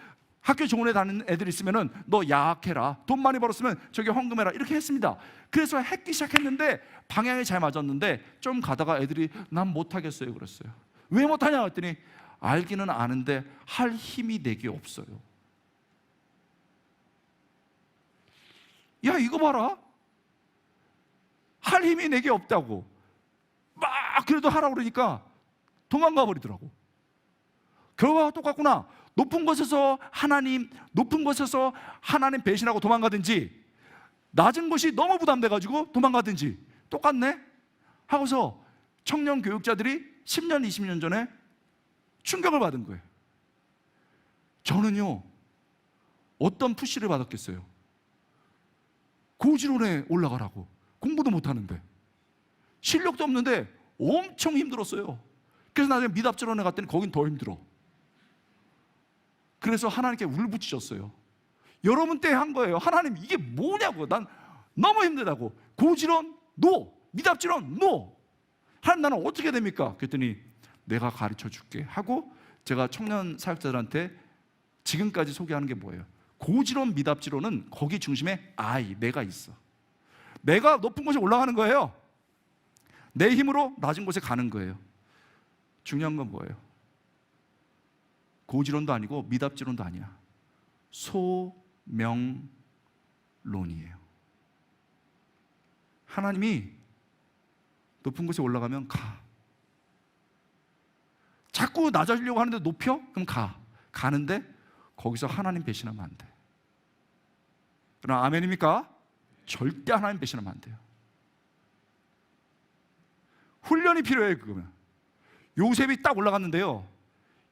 Speaker 1: 학교 좋은 애 다니는 애들 있으면은 너 야학해라. 돈 많이 벌었으면 저기 헌금해라. 이렇게 했습니다. 그래서 했기 시작했는데 방향이 잘 맞았는데 좀 가다가 애들이 난 못하겠어요 그랬어요. 왜 못하냐 했더니 알기는 아는데 할 힘이 내게 없어요. 야 이거 봐라. 할 힘이 내게 없다고 막 그래도 하라고 그러니까 도망가 버리더라고. 결과가 똑같구나. 높은 곳에서 하나님 배신하고 도망가든지 낮은 곳이 너무 부담돼가지고 도망가든지 똑같네 하고서 청년 교육자들이 10년 20년 전에 충격을 받은 거예요. 저는요 어떤 푸시를 받았겠어요. 고지론에 올라가라고. 공부도 못하는데 실력도 없는데 엄청 힘들었어요. 그래서 나중에 미답지론에 갔더니 거긴 더 힘들어. 그래서 하나님께 울부짖었어요. 여러분 때 한 거예요. 하나님 이게 뭐냐고. 난 너무 힘들다고. 고지론 노, 미답지론 노. 하나님 나는 어떻게 됩니까? 그랬더니 내가 가르쳐 줄게 하고 제가 청년 사역자들한테 지금까지 소개하는 게 뭐예요? 고지론, 미답지론은 거기 중심에 내가 있어. 내가 높은 곳에 올라가는 거예요. 내 힘으로 낮은 곳에 가는 거예요. 중요한 건 뭐예요? 고지론도 아니고 미답지론도 아니야. 소명론이에요. 하나님이 높은 곳에 올라가면 가. 자꾸 낮아지려고 하는데 높여? 그럼 가. 가는데 거기서 하나님 배신하면 안 돼. 그러나 아멘입니까? 절대 하나님 배신하면 안 돼요. 훈련이 필요해요. 그거면 요셉이 딱 올라갔는데요,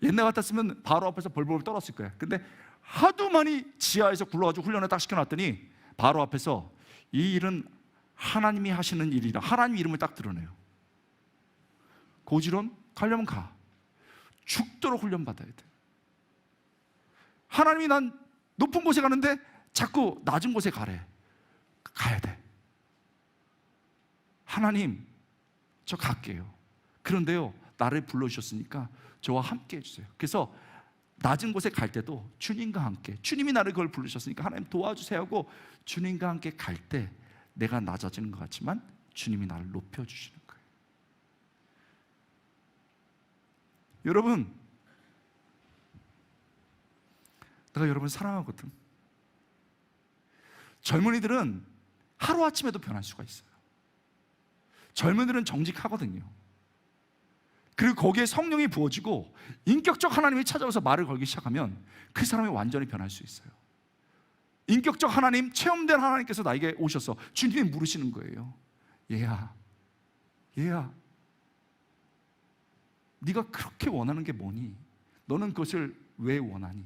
Speaker 1: 옛날 같았으면 바로 앞에서 벌벌 떨었을 거예요. 근데 하도 많이 지하에서 굴러가지고 훈련을 딱 시켜놨더니 바로 앞에서 이 일은 하나님이 하시는 일이라 하나님 이름을 딱 드러내요. 고지론 가려면 가. 죽도록 훈련받아야 돼. 하나님이 난 높은 곳에 가는데 자꾸 낮은 곳에 가래. 가야 돼. 하나님 저 갈게요. 그런데요 나를 불러주셨으니까 저와 함께 해주세요. 그래서 낮은 곳에 갈 때도 주님과 함께, 주님이 나를 그걸 부르셨으니까 하나님 도와주세요 하고 주님과 함께 갈 때 내가 낮아지는 것 같지만 주님이 나를 높여주시는 거예요. 여러분, 내가 여러분 사랑하거든. 젊은이들은 하루아침에도 변할 수가 있어요. 젊은이들은 정직하거든요. 그리고 거기에 성령이 부어지고 인격적 하나님이 찾아와서 말을 걸기 시작하면 그 사람이 완전히 변할 수 있어요. 인격적 하나님, 체험된 하나님께서 나에게 오셔서 주님이 물으시는 거예요. 얘야 네가 그렇게 원하는 게 뭐니? 너는 그것을 왜 원하니?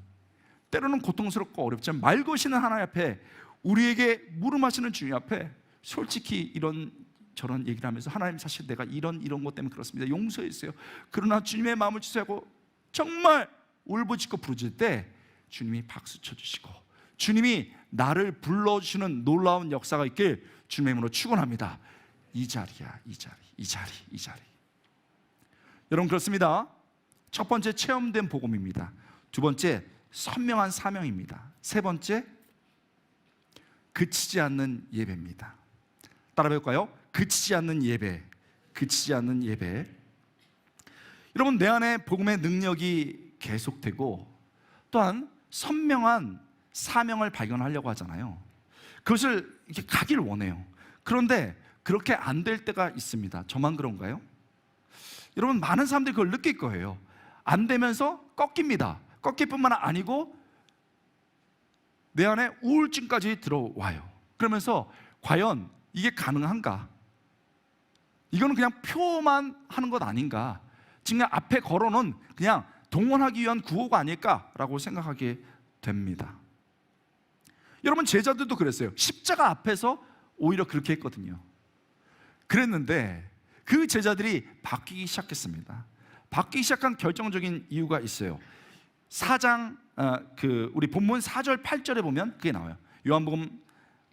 Speaker 1: 때로는 고통스럽고 어렵지만 말 거시는 하나님 앞에, 우리에게 물음하시는 주님 앞에 솔직히 이런 저런 얘기를 하면서 하나님 사실 내가 이런 것 때문에 그렇습니다. 용서해 주세요. 그러나 주님의 마음을 주세요 하고 정말 울부짖고 부르짖을 때 주님이 박수 쳐주시고 주님이 나를 불러주시는 놀라운 역사가 있길 주님의 이름으로 축원합니다. 이 자리야, 이 자리. 여러분 그렇습니다. 첫 번째 체험된 복음입니다. 두 번째 선명한 사명입니다. 세 번째 그치지 않는 예배입니다. 따라 배울까요? 그치지 않는 예배. 여러분 내 안에 복음의 능력이 계속되고 또한 선명한 사명을 발견하려고 하잖아요. 그것을 이렇게 가길 원해요. 그런데 그렇게 안 될 때가 있습니다. 저만 그런가요? 여러분 많은 사람들이 그걸 느낄 거예요. 안 되면서 꺾입니다. 꺾일 뿐만 아니고 내 안에 우울증까지 들어와요. 그러면서 과연 이게 가능한가? 이거는 그냥 표만 하는 것 아닌가? 지금 앞에 걸어놓은 그냥 동원하기 위한 구호가 아닐까라고 생각하게 됩니다. 여러분, 제자들도 그랬어요. 십자가 앞에서 오히려 그렇게 했거든요. 그랬는데 그 제자들이 바뀌기 시작했습니다. 바뀌기 시작한 결정적인 이유가 있어요. 4장 우리 본문 4절 8절에 보면 그게 나와요. 요한복음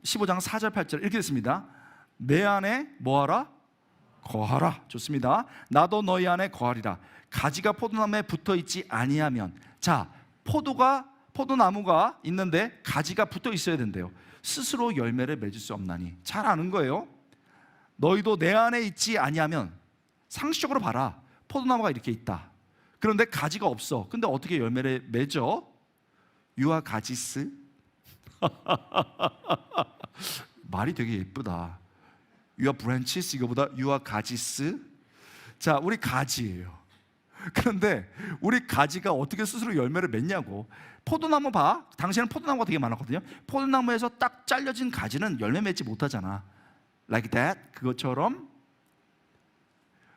Speaker 1: 15장 4절 8절 이렇게 됐습니다. 내 안에 뭐하라? 거하라. 좋습니다. 나도 너희 안에 거하리라. 가지가 포도나무에 붙어있지 아니하면, 자, 포도나무가 있는데 가지가 붙어 있어야 된대요. 스스로 열매를 맺을 수 없나니. 잘 아는 거예요. 너희도 내 안에 있지 아니하면, 상식적으로 봐라. 포도나무가 이렇게 있다. 그런데 가지가 없어. 근데 어떻게 열매를 맺어? 유아 가지스? 말이 되게 예쁘다. 유아 브랜치스 이거보다 유아 가지스? 자, 우리 가지예요. 그런데 우리 가지가 어떻게 스스로 열매를 맺냐고. 포도나무 봐. 당시에는 포도나무가 되게 많았거든요. 포도나무에서 딱 잘려진 가지는 열매 맺지 못하잖아. Like that. 그것처럼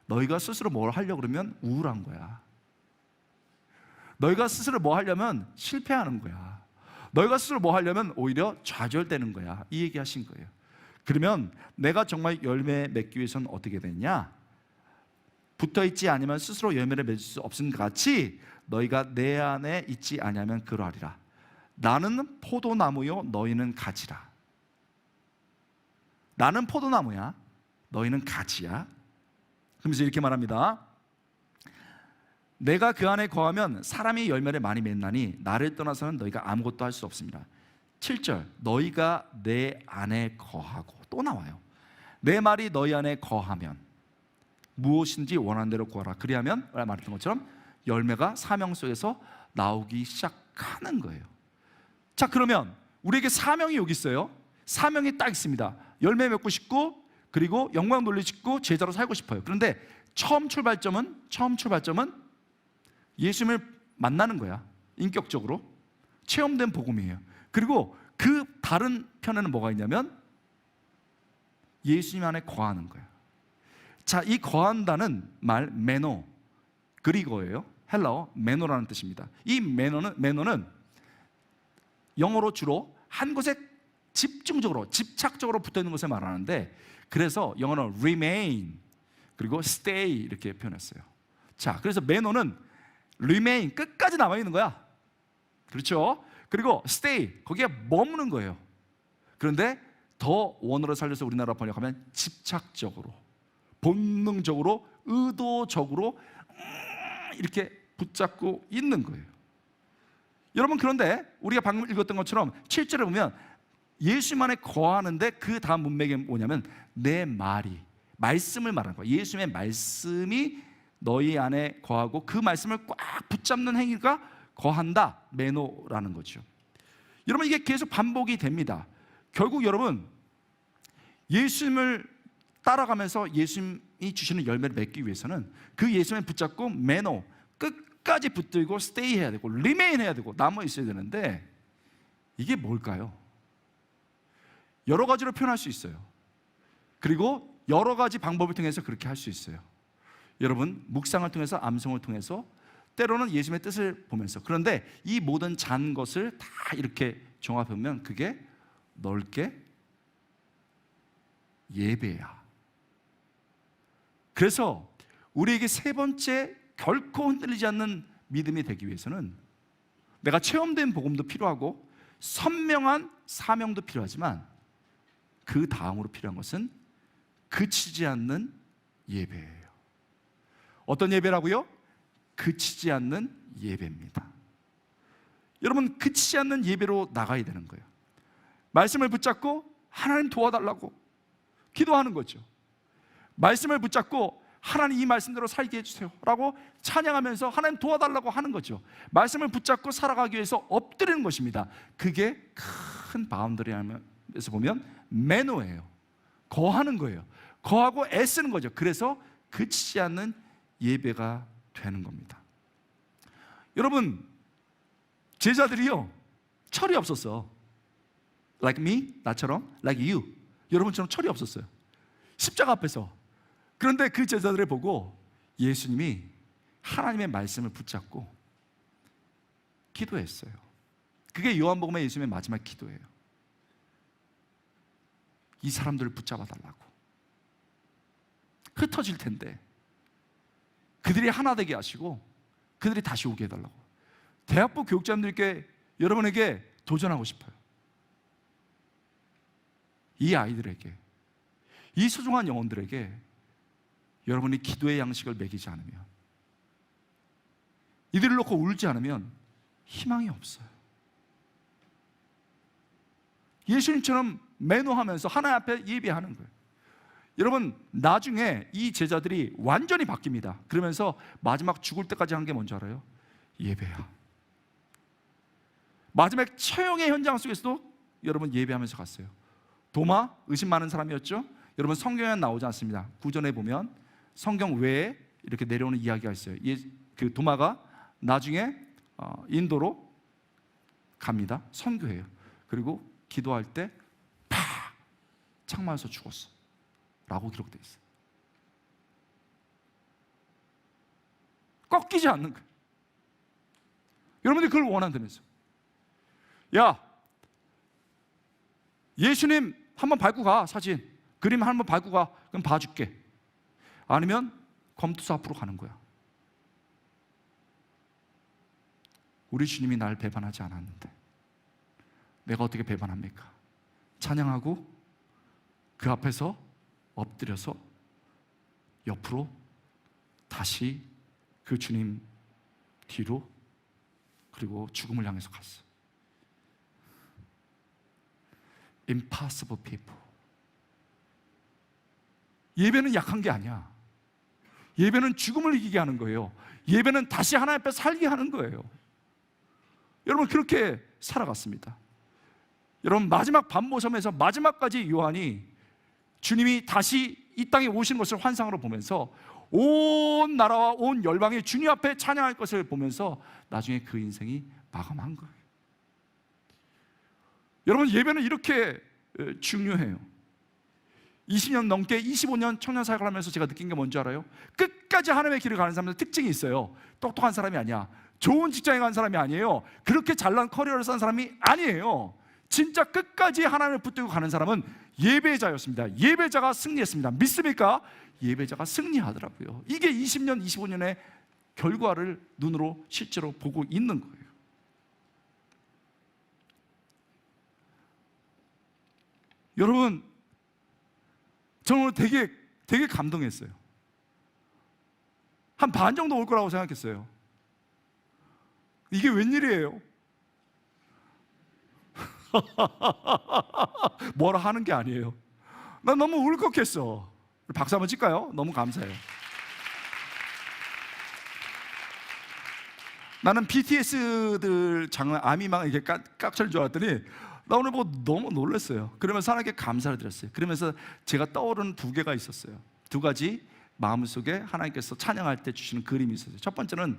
Speaker 1: 너희가 스스로 뭘 하려고 그러면 우울한 거야. 너희가 스스로 뭐 하려면 실패하는 거야. 너희가 스스로 뭐 하려면 오히려 좌절되는 거야. 이 얘기 하신 거예요. 그러면 내가 정말 열매 맺기 위해서는 어떻게 되냐? 붙어있지 않으면 스스로 열매를 맺을 수 없은 것 같이 너희가 내 안에 있지 아니하면 그러하리라. 나는 포도나무요 너희는 가지라. 나는 포도나무야, 너희는 가지야. 그러면서 이렇게 말합니다. 내가 그 안에 거하면 사람이 열매를 많이 맺나니 나를 떠나서는 너희가 아무것도 할 수 없습니다. 7절, 너희가 내 안에 거하고, 또 나와요. 내 말이 너희 안에 거하면 무엇인지 원하는 대로 구하라. 그리하면 말했던 것처럼 열매가 사명 속에서 나오기 시작하는 거예요. 자, 그러면 우리에게 사명이 여기 있어요. 사명이 딱 있습니다. 열매 맺고 싶고, 그리고 영광 돌리고 싶고, 제자로 살고 싶어요. 그런데 처음 출발점은 예수님을 만나는 거야. 인격적으로 체험된 복음이에요. 그리고 그 다른 편에는 뭐가 있냐면 예수님 안에 거하는 거예요. 자, 이 거한다는 말 메노, 그리고예요. 헬라어 메노라는 뜻입니다. 이 메노는 영어로 주로 한 곳에 집중적으로, 집착적으로 붙어있는 것을 말하는데, 그래서 영어는 remain 그리고 stay 이렇게 표현했어요. 자, 그래서 메노는 remain, 끝까지 남아있는 거야. 그렇죠? 그리고 stay, 거기에 머무는 거예요. 그런데 더 원어로 살려서 우리나라 번역하면 집착적으로, 본능적으로, 의도적으로 이렇게 붙잡고 있는 거예요. 여러분, 그런데 우리가 방금 읽었던 것처럼 7절에 보면 예수만에 거하는데 그 다음 문맥이 뭐냐면 내 말이, 말씀을 말하는 거예요. 예수님의 말씀이 너희 안에 거하고 그 말씀을 꽉 붙잡는 행위가 거한다, 메노라는 거죠. 여러분, 이게 계속 반복이 됩니다. 결국 여러분, 예수님을 따라가면서 예수님이 주시는 열매를 맺기 위해서는 그 예수님을 붙잡고 메노, 끝까지 붙들고 스테이 해야 되고 리메인 해야 되고 남아 있어야 되는데, 이게 뭘까요? 여러 가지로 표현할 수 있어요. 그리고 여러 가지 방법을 통해서 그렇게 할 수 있어요. 여러분, 묵상을 통해서, 암송을 통해서, 때로는 예수님의 뜻을 보면서. 그런데 이 모든 잔 것을 다 이렇게 종합하면 그게 넓게 예배야. 그래서 우리에게 세 번째, 결코 흔들리지 않는 믿음이 되기 위해서는 내가 체험된 복음도 필요하고 선명한 사명도 필요하지만 그 다음으로 필요한 것은 그치지 않는 예배예요. 어떤 예배라고요? 그치지 않는 예배입니다. 여러분, 그치지 않는 예배로 나가야 되는 거예요. 말씀을 붙잡고 하나님 도와달라고 기도하는 거죠. 말씀을 붙잡고 하나님 이 말씀대로 살게 해주세요 라고 찬양하면서 하나님 도와달라고 하는 거죠. 말씀을 붙잡고 살아가기 위해서 엎드리는 것입니다. 그게 큰 바운더리에서 보면 매노예요. 거하는 거예요. 거하고 애쓰는 거죠. 그래서 그치지 않는 예배가 되는 겁니다. 여러분, 제자들이요, 철이 없었어. Like me, 나처럼, like you, 여러분처럼 철이 없었어요. 십자가 앞에서. 그런데 그 제자들을 보고 예수님이 하나님의 말씀을 붙잡고 기도했어요. 그게 요한복음의 예수님의 마지막 기도예요. 이 사람들을 붙잡아 달라고. 흩어질 텐데 그들이 하나 되게 하시고 그들이 다시 오게 해달라고. 대학부 교육자님들께 여러분에게 도전하고 싶어요. 이 아이들에게, 이 소중한 영혼들에게 여러분이 기도의 양식을 먹이지 않으면, 이들을 놓고 울지 않으면 희망이 없어요. 예수님처럼 매노하면서 하나님 앞에 예배하는 거예요. 여러분, 나중에 이 제자들이 완전히 바뀝니다. 그러면서 마지막 죽을 때까지 한 게 뭔지 알아요? 예배야. 마지막 처형의 현장 속에서도 여러분 예배하면서 갔어요. 도마, 의심 많은 사람이었죠? 여러분, 성경에 나오지 않습니다. 구전에 보면 성경 외에 이렇게 내려오는 이야기가 있어요. 그 도마가 나중에 인도로 갑니다. 선교해요. 그리고 기도할 때 팍! 창 맞아서 죽었어 라고 기록되어 있어요. 꺾이지 않는 거예요. 여러분들이 그걸 원한다면서. 야, 예수님 한번 밟고 가. 사진 그림 한번 밟고 가. 그럼 봐줄게. 아니면 검투사 앞으로 가는 거야. 우리 주님이 날 배반하지 않았는데 내가 어떻게 배반합니까? 찬양하고 그 앞에서 엎드려서 옆으로 다시 그 주님 뒤로, 그리고 죽음을 향해서 갔어. Impossible people. 예배는 약한 게 아니야. 예배는 죽음을 이기게 하는 거예요. 예배는 다시 하나님 앞에 살게 하는 거예요. 여러분, 그렇게 살아갔습니다. 여러분, 마지막 밤모섬에서 마지막까지 요한이 주님이 다시 이 땅에 오시는 것을 환상으로 보면서 온 나라와 온 열방이 주님 앞에 찬양할 것을 보면서 나중에 그 인생이 마감한 거예요. 여러분, 예배는 이렇게 중요해요. 20년 넘게 25년 청년 사역을 하면서 제가 느낀 게 뭔지 알아요? 끝까지 하나님의 길을 가는 사람들 특징이 있어요. 똑똑한 사람이 아니야. 좋은 직장에 간 사람이 아니에요. 그렇게 잘난 커리어를 쌓은 사람이 아니에요. 진짜 끝까지 하나님을 붙들고 가는 사람은 예배자였습니다. 예배자가 승리했습니다. 믿습니까? 예배자가 승리하더라고요. 이게 20년, 25년의 결과를 눈으로 실제로 보고 있는 거예요. 여러분, 저는 오늘 되게 감동했어요. 한 반 정도 올 거라고 생각했어요. 이게 웬일이에요? 뭐라 하는 게 아니에요. 난 너무 울컥했어. 박수 한번 칠까요? 너무 감사해요. 나는 BTS들 장난 아미만 이렇게 깍찰인 줄 알았더니 나 오늘 보고 너무 놀랐어요. 그러면서 하나님께 감사를 드렸어요. 그러면서 제가 떠오르는 두 개가 있었어요. 두 가지 마음속에 하나님께서 찬양할 때 주시는 그림이 있었어요. 첫 번째는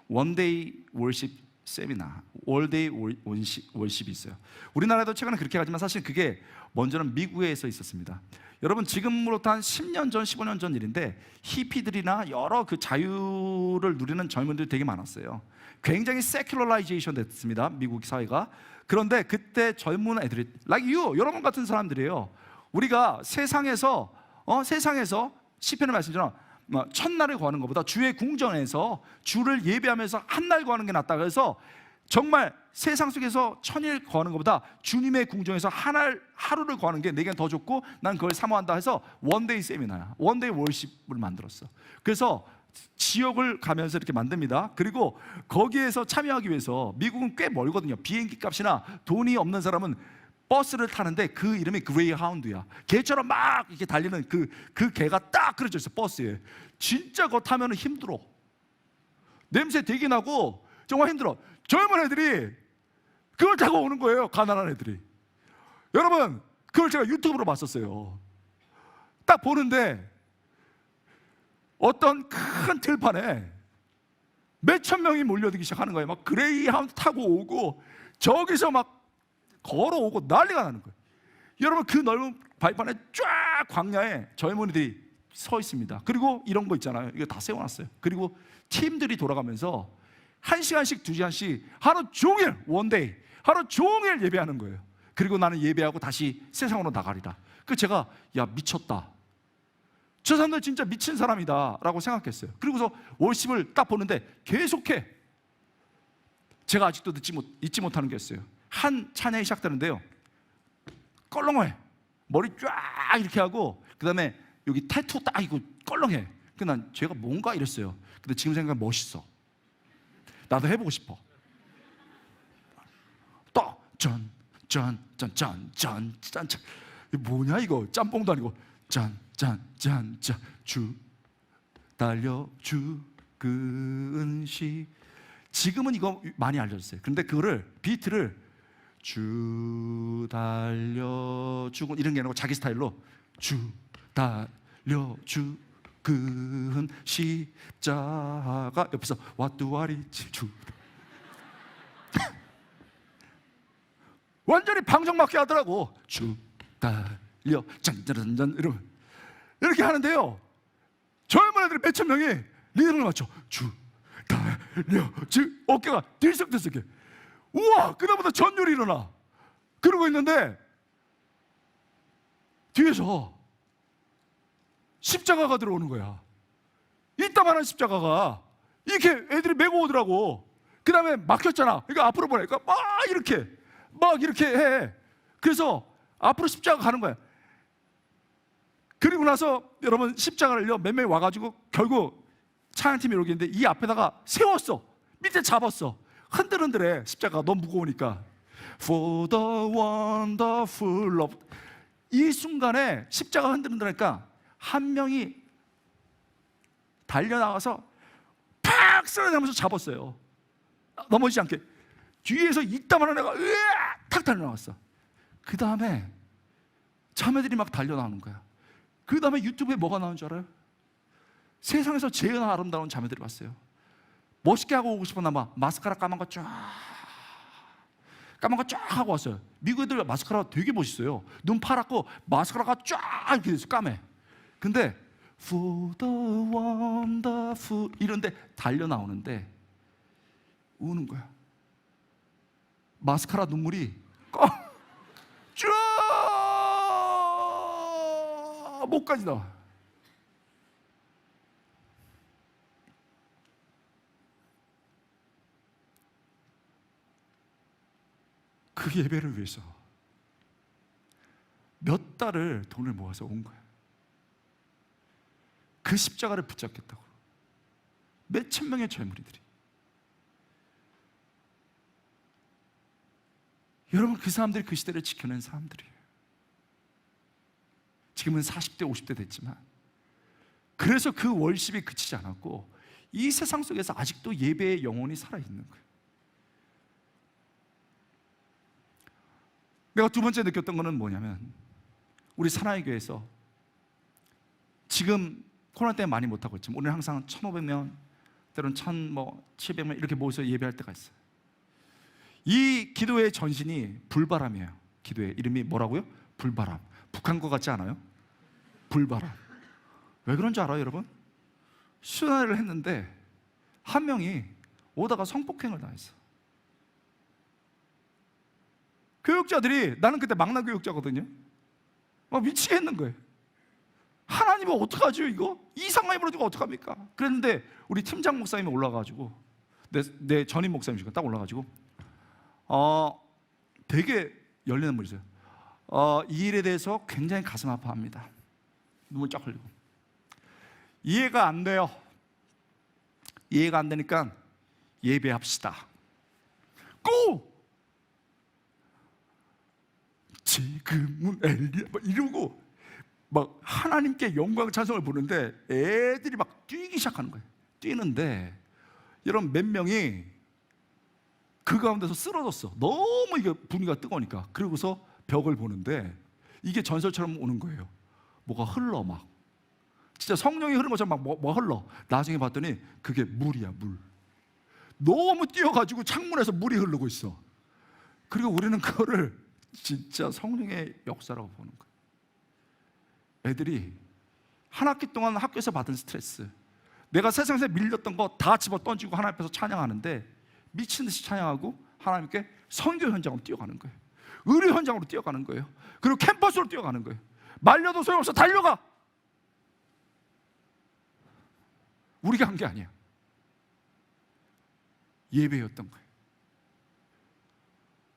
Speaker 1: 원데이 월십 세미나, 월데이 월십이 있어요. 우리나라에도 최근에 그렇게 하지만 사실 그게 먼저는 미국에서 있었습니다. 여러분, 지금으로부터 한 10년 전, 15년 전 일인데 히피들이나 여러 그 자유를 누리는 젊은이들이 되게 많았어요. 굉장히 세큘러라이제이션 됐습니다, 미국 사회가. 그런데 그때 젊은 애들이 like you, 여러분 같은 사람들이에요. 우리가 세상에서 시편의 말씀처럼 첫날을 구하는 것보다 주의 궁전에서 주를 예배하면서 한날 구하는 게 낫다. 그래서 정말 세상 속에서 천일 구하는 것보다 주님의 궁전에서 하루를 구하는 게 내게는 더 좋고 난 그걸 사모한다 해서 원데이 세미나야, 원데이 월십을 만들었어. 그래서 지역을 가면서 이렇게 만듭니다. 그리고 거기에서 참여하기 위해서, 미국은 꽤 멀거든요. 비행기 값이나 돈이 없는 사람은 버스를 타는데 그 이름이 그레이하운드야. 개처럼 막 이렇게 달리는 그 개가 딱 그려져 있어, 버스에. 진짜 그거 타면 힘들어. 냄새 되게 나고 정말 힘들어. 젊은 애들이 그걸 타고 오는 거예요, 가난한 애들이. 여러분, 그걸 제가 유튜브로 봤었어요. 딱 보는데 어떤 큰 들판에 몇천 명이 몰려들기 시작하는 거예요. 막 그레이하운드 타고 오고 저기서 막 걸어오고 난리가 나는 거예요. 여러분, 그 넓은 발판에 쫙 광야에 젊은이들이 서 있습니다. 그리고 이런 거 있잖아요. 이거 다 세워놨어요. 그리고 팀들이 돌아가면서 1시간씩 2시간씩 하루 종일 원데이, 하루 종일 예배하는 거예요. 그리고 나는 예배하고 다시 세상으로 나가리라. 그 제가 야 미쳤다, 저 사람들 진짜 미친 사람이다 라고 생각했어요. 그리고서 월십을 딱 보는데 계속해. 제가 아직도 잊지 못하는 게 있어요. 한 찬양이 시작되는데요, 껄렁해. 머리 쫙 이렇게 하고 그 다음에 여기 태투 딱 이거 껄렁해. 난 제가 뭔가 이랬어요. 근데 지금 생각하면 멋있어. 나도 해보고 싶어. 또 짠짠짠짠짠짠. 뭐냐 이거, 짬뽕도 아니고 짠짠짠짠. 주 달려 주근시. 지금은 이거 많이 알려졌어요. 근데 그거를 비트를 주 달려 주근 이런 게 아니고 자기 스타일로 주 달려 주근 십자가 옆에서 왓두와리치 주 완전히 방정맞게 하더라고. 주 달려 짠짠짠 이렇게 하는데요, 젊은 애들이 몇천 명이 리듬을 맞춰 주 달려 주, 어깨가 들썩들썩해. 우와, 그다음부터 전율이 일어나. 그러고 있는데 뒤에서 십자가가 들어오는 거야. 이따만한 십자가가 이렇게 애들이 메고 오더라고. 그 다음에 막혔잖아. 그러니까 앞으로 보내니까 막 이렇게 해. 그래서 앞으로 십자가 가는 거야. 그리고 나서 여러분 십자가를요 몇 명이 와가지고 결국 찬양팀이 이렇게 있는데 이 앞에다가 세웠어. 밑에 잡았어. 흔들흔들해. 십자가가 너무 무거우니까. For the wonderful love. 이 순간에 십자가 흔들흔들하니까 한 명이 달려나가서 팍 쓰러지면서 잡았어요. 넘어지지 않게. 뒤에서 이따만한 애가 으악 탁 달려나갔어. 그 다음에 자매들이 막 달려나오는 거야. 그 다음에 유튜브에 뭐가 나오는 줄 알아요? 세상에서 제일 아름다운 자매들이 왔어요. 멋있게 하고 오고 싶었나 봐. 마스카라 까만 거 쫙 하고 왔어요. 미국 애들 마스카라 되게 멋있어요. 눈 파랗고 마스카라가 쫙 이렇게 돼서 까매. 근데 For the wonderful 이런데 달려 나오는데 우는 거야. 마스카라 눈물이 쫙 목까지 나와. 그 예배를 위해서 몇 달을 돈을 모아서 온 거야. 그 십자가를 붙잡겠다고. 몇천 명의 젊은이들이. 여러분, 그 사람들이 그 시대를 지켜낸 사람들이에요. 지금은 40대 50대 됐지만 그래서 그 월십이 그치지 않았고 이 세상 속에서 아직도 예배의 영혼이 살아있는 거예요. 내가 두 번째 느꼈던 거는 뭐냐면 우리 사나이 교회에서 지금 코로나 때문에 많이 못하고 있지만 우리는 항상 1,500명 때로는 700명 이렇게 모여서 예배할 때가 있어요. 이 기도의 전신이 불바람이에요. 기도의 이름이 뭐라고요? 불바람. 북한 거 같지 않아요? 불바람. 왜 그런지 알아요, 여러분? 수련회를 했는데 한 명이 오다가 성폭행을 당했어. 교육자들이, 나는 그때 망난 교육자거든요, 막 미치겠는 거예요. 하나님은 어떡하죠 이거? 이 상황이 벌어지고 어떡합니까? 그랬는데 우리 팀장 목사님이 올라가가지고 내 전임 목사님이시고 딱 올라가지고 되게 열리는 분이세요. 이 일에 대해서 굉장히 가슴 아파합니다. 눈물 쫙 흘리고 이해가 안 돼요. 이해가 안 되니까 예배합시다. 고! 지금은 엘리야 막 이러고 막 하나님께 영광 찬송을 부르는데 애들이 막 뛰기 시작하는 거예요. 뛰는데 여러분 몇 명이 그 가운데서 쓰러졌어. 너무 이게 분위기가 뜨거우니까. 그러고서 벽을 보는데 이게 전설처럼 오는 거예요. 뭐가 흘러 막. 진짜 성령이 흐르는 것처럼 막 뭐 흘러. 나중에 봤더니 그게 물이야, 물. 너무 뛰어가지고 창문에서 물이 흐르고 있어. 그리고 우리는 그거를 진짜 성령의 역사라고 보는 거예요. 애들이 한 학기 동안 학교에서 받은 스트레스, 내가 세상에서 밀렸던 거 다 집어 던지고 하나님 앞에서 찬양하는데 미친 듯이 찬양하고 하나님께 선교 현장으로 뛰어가는 거예요. 의료 현장으로 뛰어가는 거예요. 그리고 캠퍼스로 뛰어가는 거예요. 말려도 소용없어. 달려가. 우리가 한 게 아니야. 예배였던 거예요.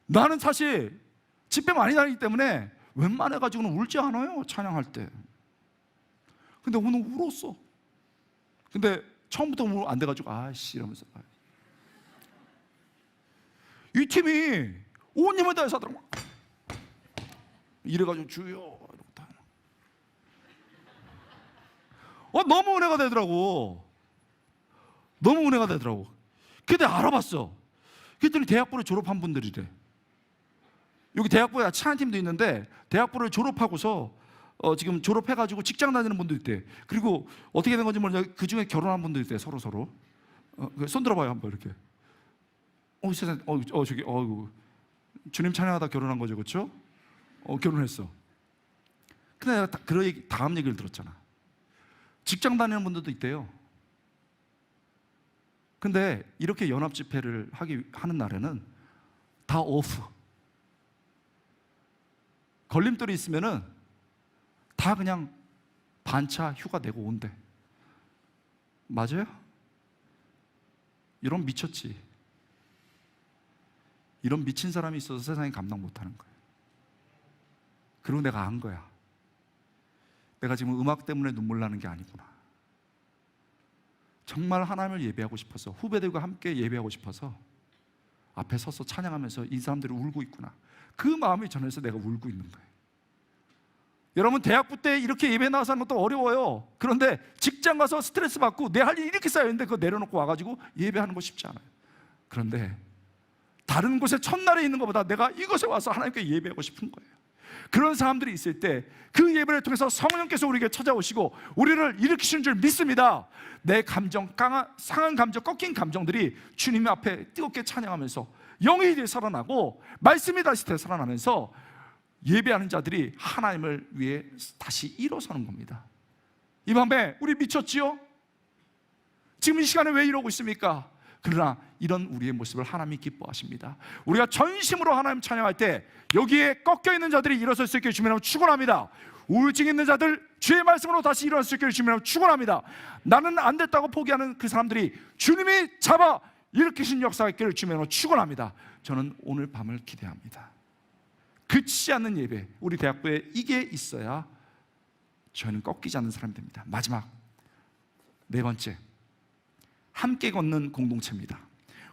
Speaker 1: 나는 사실 집회 많이 다니기 때문에 웬만해가지고는 울지 않아요, 찬양할 때. 근데 오늘 울었어. 근데 처음부터 울 안 돼가지고 아씨 이러면서 이 팀이 온 힘을 다해서 하더라고. 이래가지고 주여 이러고 다. 너무 은혜가 되더라고. 너무 은혜가 되더라고. 근데 알아봤어. 그랬더니 대학부를 졸업한 분들이래. 여기 대학부에 친한 팀도 있는데 대학부를 졸업하고서 지금 졸업해가지고 직장 다니는 분도 있대. 그리고 어떻게 된 건지 모르겠는데 그 중에 결혼한 분도 있대. 서로 손 들어봐요 한번 이렇게. 세상, 저기, 주님 찬양하다 결혼한 거죠, 그렇죠? 결혼했어. 근데 내가 다음 얘기를 들었잖아. 직장 다니는 분들도 있대요. 근데 이렇게 연합 집회를 하는 날에는 다 오프. 걸림돌이 있으면은 다 그냥 반차 휴가 내고 온대. 맞아요? 이런 미쳤지. 이런 미친 사람이 있어서 세상에 감당 못하는 거예요. 그리고 내가 안 거야. 내가 지금 음악 때문에 눈물 나는 게 아니구나. 정말 하나님을 예배하고 싶어서, 후배들과 함께 예배하고 싶어서 앞에 서서 찬양하면서 이 사람들이 울고 있구나. 그 마음이 전해서 내가 울고 있는 거예요. 여러분, 대학부 때 이렇게 예배 나와서 하는 것도 어려워요. 그런데 직장 가서 스트레스 받고 내 할 일이 이렇게 쌓여있는데 그거 내려놓고 와가지고 예배하는 거 쉽지 않아요. 그런데 다른 곳에 첫날에 있는 것보다 내가 이곳에 와서 하나님께 예배하고 싶은 거예요. 그런 사람들이 있을 때 그 예배를 통해서 성령께서 우리에게 찾아오시고 우리를 일으키시는 줄 믿습니다. 내 감정, 상한 감정, 꺾인 감정들이 주님 앞에 뜨겁게 찬양하면서 영이 살아나고 말씀이 다시 되살아나면서 예배하는 자들이 하나님을 위해 다시 일어서는 겁니다. 이 밤에 우리 미쳤지요? 지금 이 시간에 왜 이러고 있습니까? 그러나 이런 우리의 모습을 하나님이 기뻐하십니다. 우리가 전심으로 하나님 찬양할 때 여기에 꺾여있는 자들이 일어설 수 있게 주님으로 축원합니다. 우울증 있는 자들 주의 말씀으로 다시 일어날 수 있게 주님으로 축원합니다. 나는 안 됐다고 포기하는 그 사람들이 주님이 잡아 일으키신 역사가 있기를 주님으로 축원합니다. 저는 오늘 밤을 기대합니다. 그치지 않는 예배, 우리 대학부에 이게 있어야 저는 꺾이지 않는 사람이 됩니다. 마지막 네 번째, 함께 걷는 공동체입니다.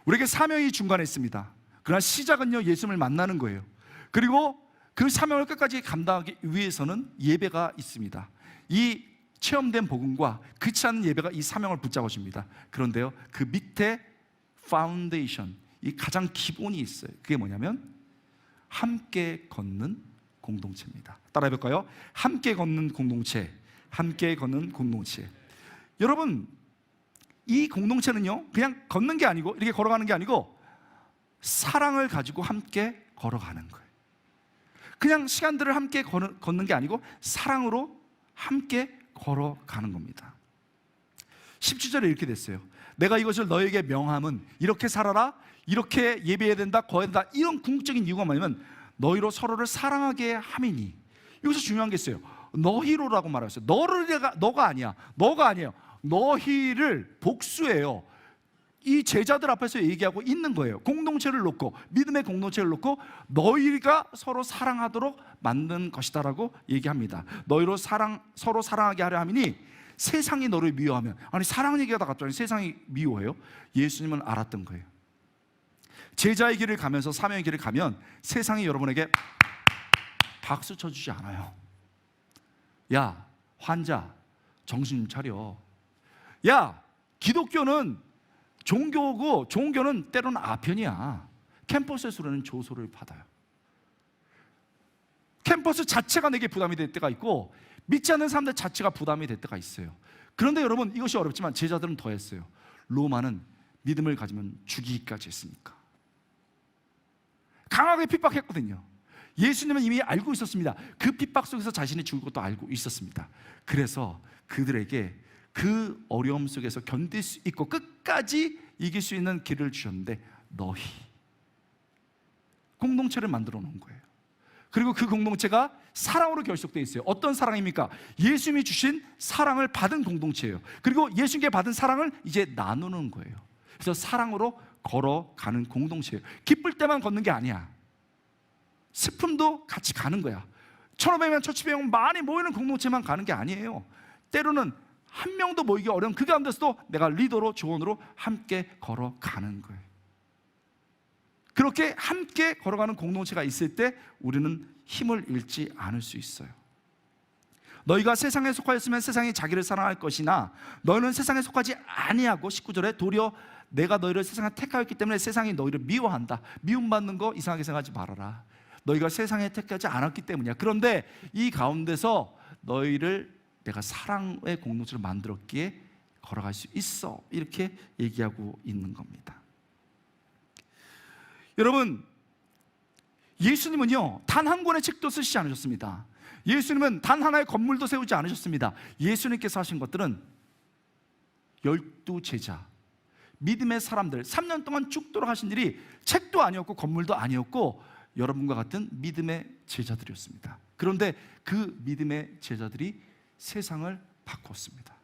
Speaker 1: 우리에게 사명이 중간에 있습니다. 그러나 시작은요, 예수님을 만나는 거예요. 그리고 그 사명을 끝까지 감당하기 위해서는 예배가 있습니다. 이 체험된 복음과 그치 않는 예배가 이 사명을 붙잡아줍니다. 그런데요, 그 밑에 파운데이션, 이 가장 기본이 있어요. 그게 뭐냐면 함께 걷는 공동체입니다. 따라해 볼까요? 함께 걷는 공동체, 함께 걷는 공동체. 여러분, 이 공동체는요, 그냥 걷는 게 아니고, 이렇게 걸어가는 게 아니고 사랑을 가지고 함께 걸어가는 거예요. 그냥 시간들을 함께 걷는 게 아니고 사랑으로 함께 걸어가는 겁니다. 17절에 이렇게 됐어요. 내가 이것을 너에게 명함은 이렇게 살아라, 이렇게 예배해야 된다, 거해야 된다. 이런 궁극적인 이유가 뭐냐면 너희로 서로를 사랑하게 함이니. 여기서 중요한 게 있어요. 너희로라고 말했어요. 너가 아니야. 너가 아니에요. 너희를 복수예요. 이 제자들 앞에서 얘기하고 있는 거예요. 공동체를 놓고, 믿음의 공동체를 놓고 너희가 서로 사랑하도록 만든 것이다라고 얘기합니다. 너희로 서로 사랑하게 하려 함이니 세상이 너를 미워하면, 아니 사랑 얘기하다 갑자기 세상이 미워해요? 예수님은 알았던 거예요. 제자의 길을 가면서 사명의 길을 가면 세상이 여러분에게 박수 쳐주지 않아요. 야, 환자 정신 차려. 야, 기독교는 종교고 종교는 때로는 아편이야. 캠퍼스에서는 조소를 받아요. 캠퍼스 자체가 내게 부담이 될 때가 있고 믿지 않는 사람들 자체가 부담이 될 때가 있어요. 그런데 여러분, 이것이 어렵지만 제자들은 더 했어요. 로마는 믿음을 가지면 죽이기까지 했으니까. 강하게 핍박했거든요. 예수님은 이미 알고 있었습니다. 그 핍박 속에서 자신이 죽을 것도 알고 있었습니다. 그래서 그들에게 그 어려움 속에서 견딜 수 있고 끝까지 이길 수 있는 길을 주셨는데, 너희 공동체를 만들어 놓은 거예요. 그리고 그 공동체가 사랑으로 결속되어 있어요. 어떤 사랑입니까? 예수님이 주신 사랑을 받은 공동체예요. 그리고 예수님께 받은 사랑을 이제 나누는 거예요. 그래서 사랑으로 걸어가는 공동체예요. 기쁠 때만 걷는 게 아니야. 슬픔도 같이 가는 거야. 1,500명, 1,700명 많이 모이는 공동체만 가는 게 아니에요. 때로는 한 명도 모이기 어려운 그 가운데서도 내가 리더로, 조언으로 함께 걸어가는 거예요. 그렇게 함께 걸어가는 공동체가 있을 때 우리는 힘을 잃지 않을 수 있어요. 너희가 세상에 속하였으면 세상이 자기를 사랑할 것이나 너희는 세상에 속하지 아니하고 19절에 도리어 내가 너희를 세상에 택하였기 때문에 세상이 너희를 미워한다. 미움받는 거 이상하게 생각하지 말아라. 너희가 세상에 택하지 않았기 때문이야. 그런데 이 가운데서 너희를 내가 사랑의 공동체를 만들었기에 걸어갈 수 있어. 이렇게 얘기하고 있는 겁니다. 여러분, 예수님은요 단 한 권의 책도 쓰시지 않으셨습니다. 예수님은 단 하나의 건물도 세우지 않으셨습니다. 예수님께서 하신 것들은 12제자, 믿음의 사람들, 3년 동안 쭉 돌아가신 일이 책도 아니었고 건물도 아니었고 여러분과 같은 믿음의 제자들이었습니다. 그런데 그 믿음의 제자들이 세상을 바꿨습니다.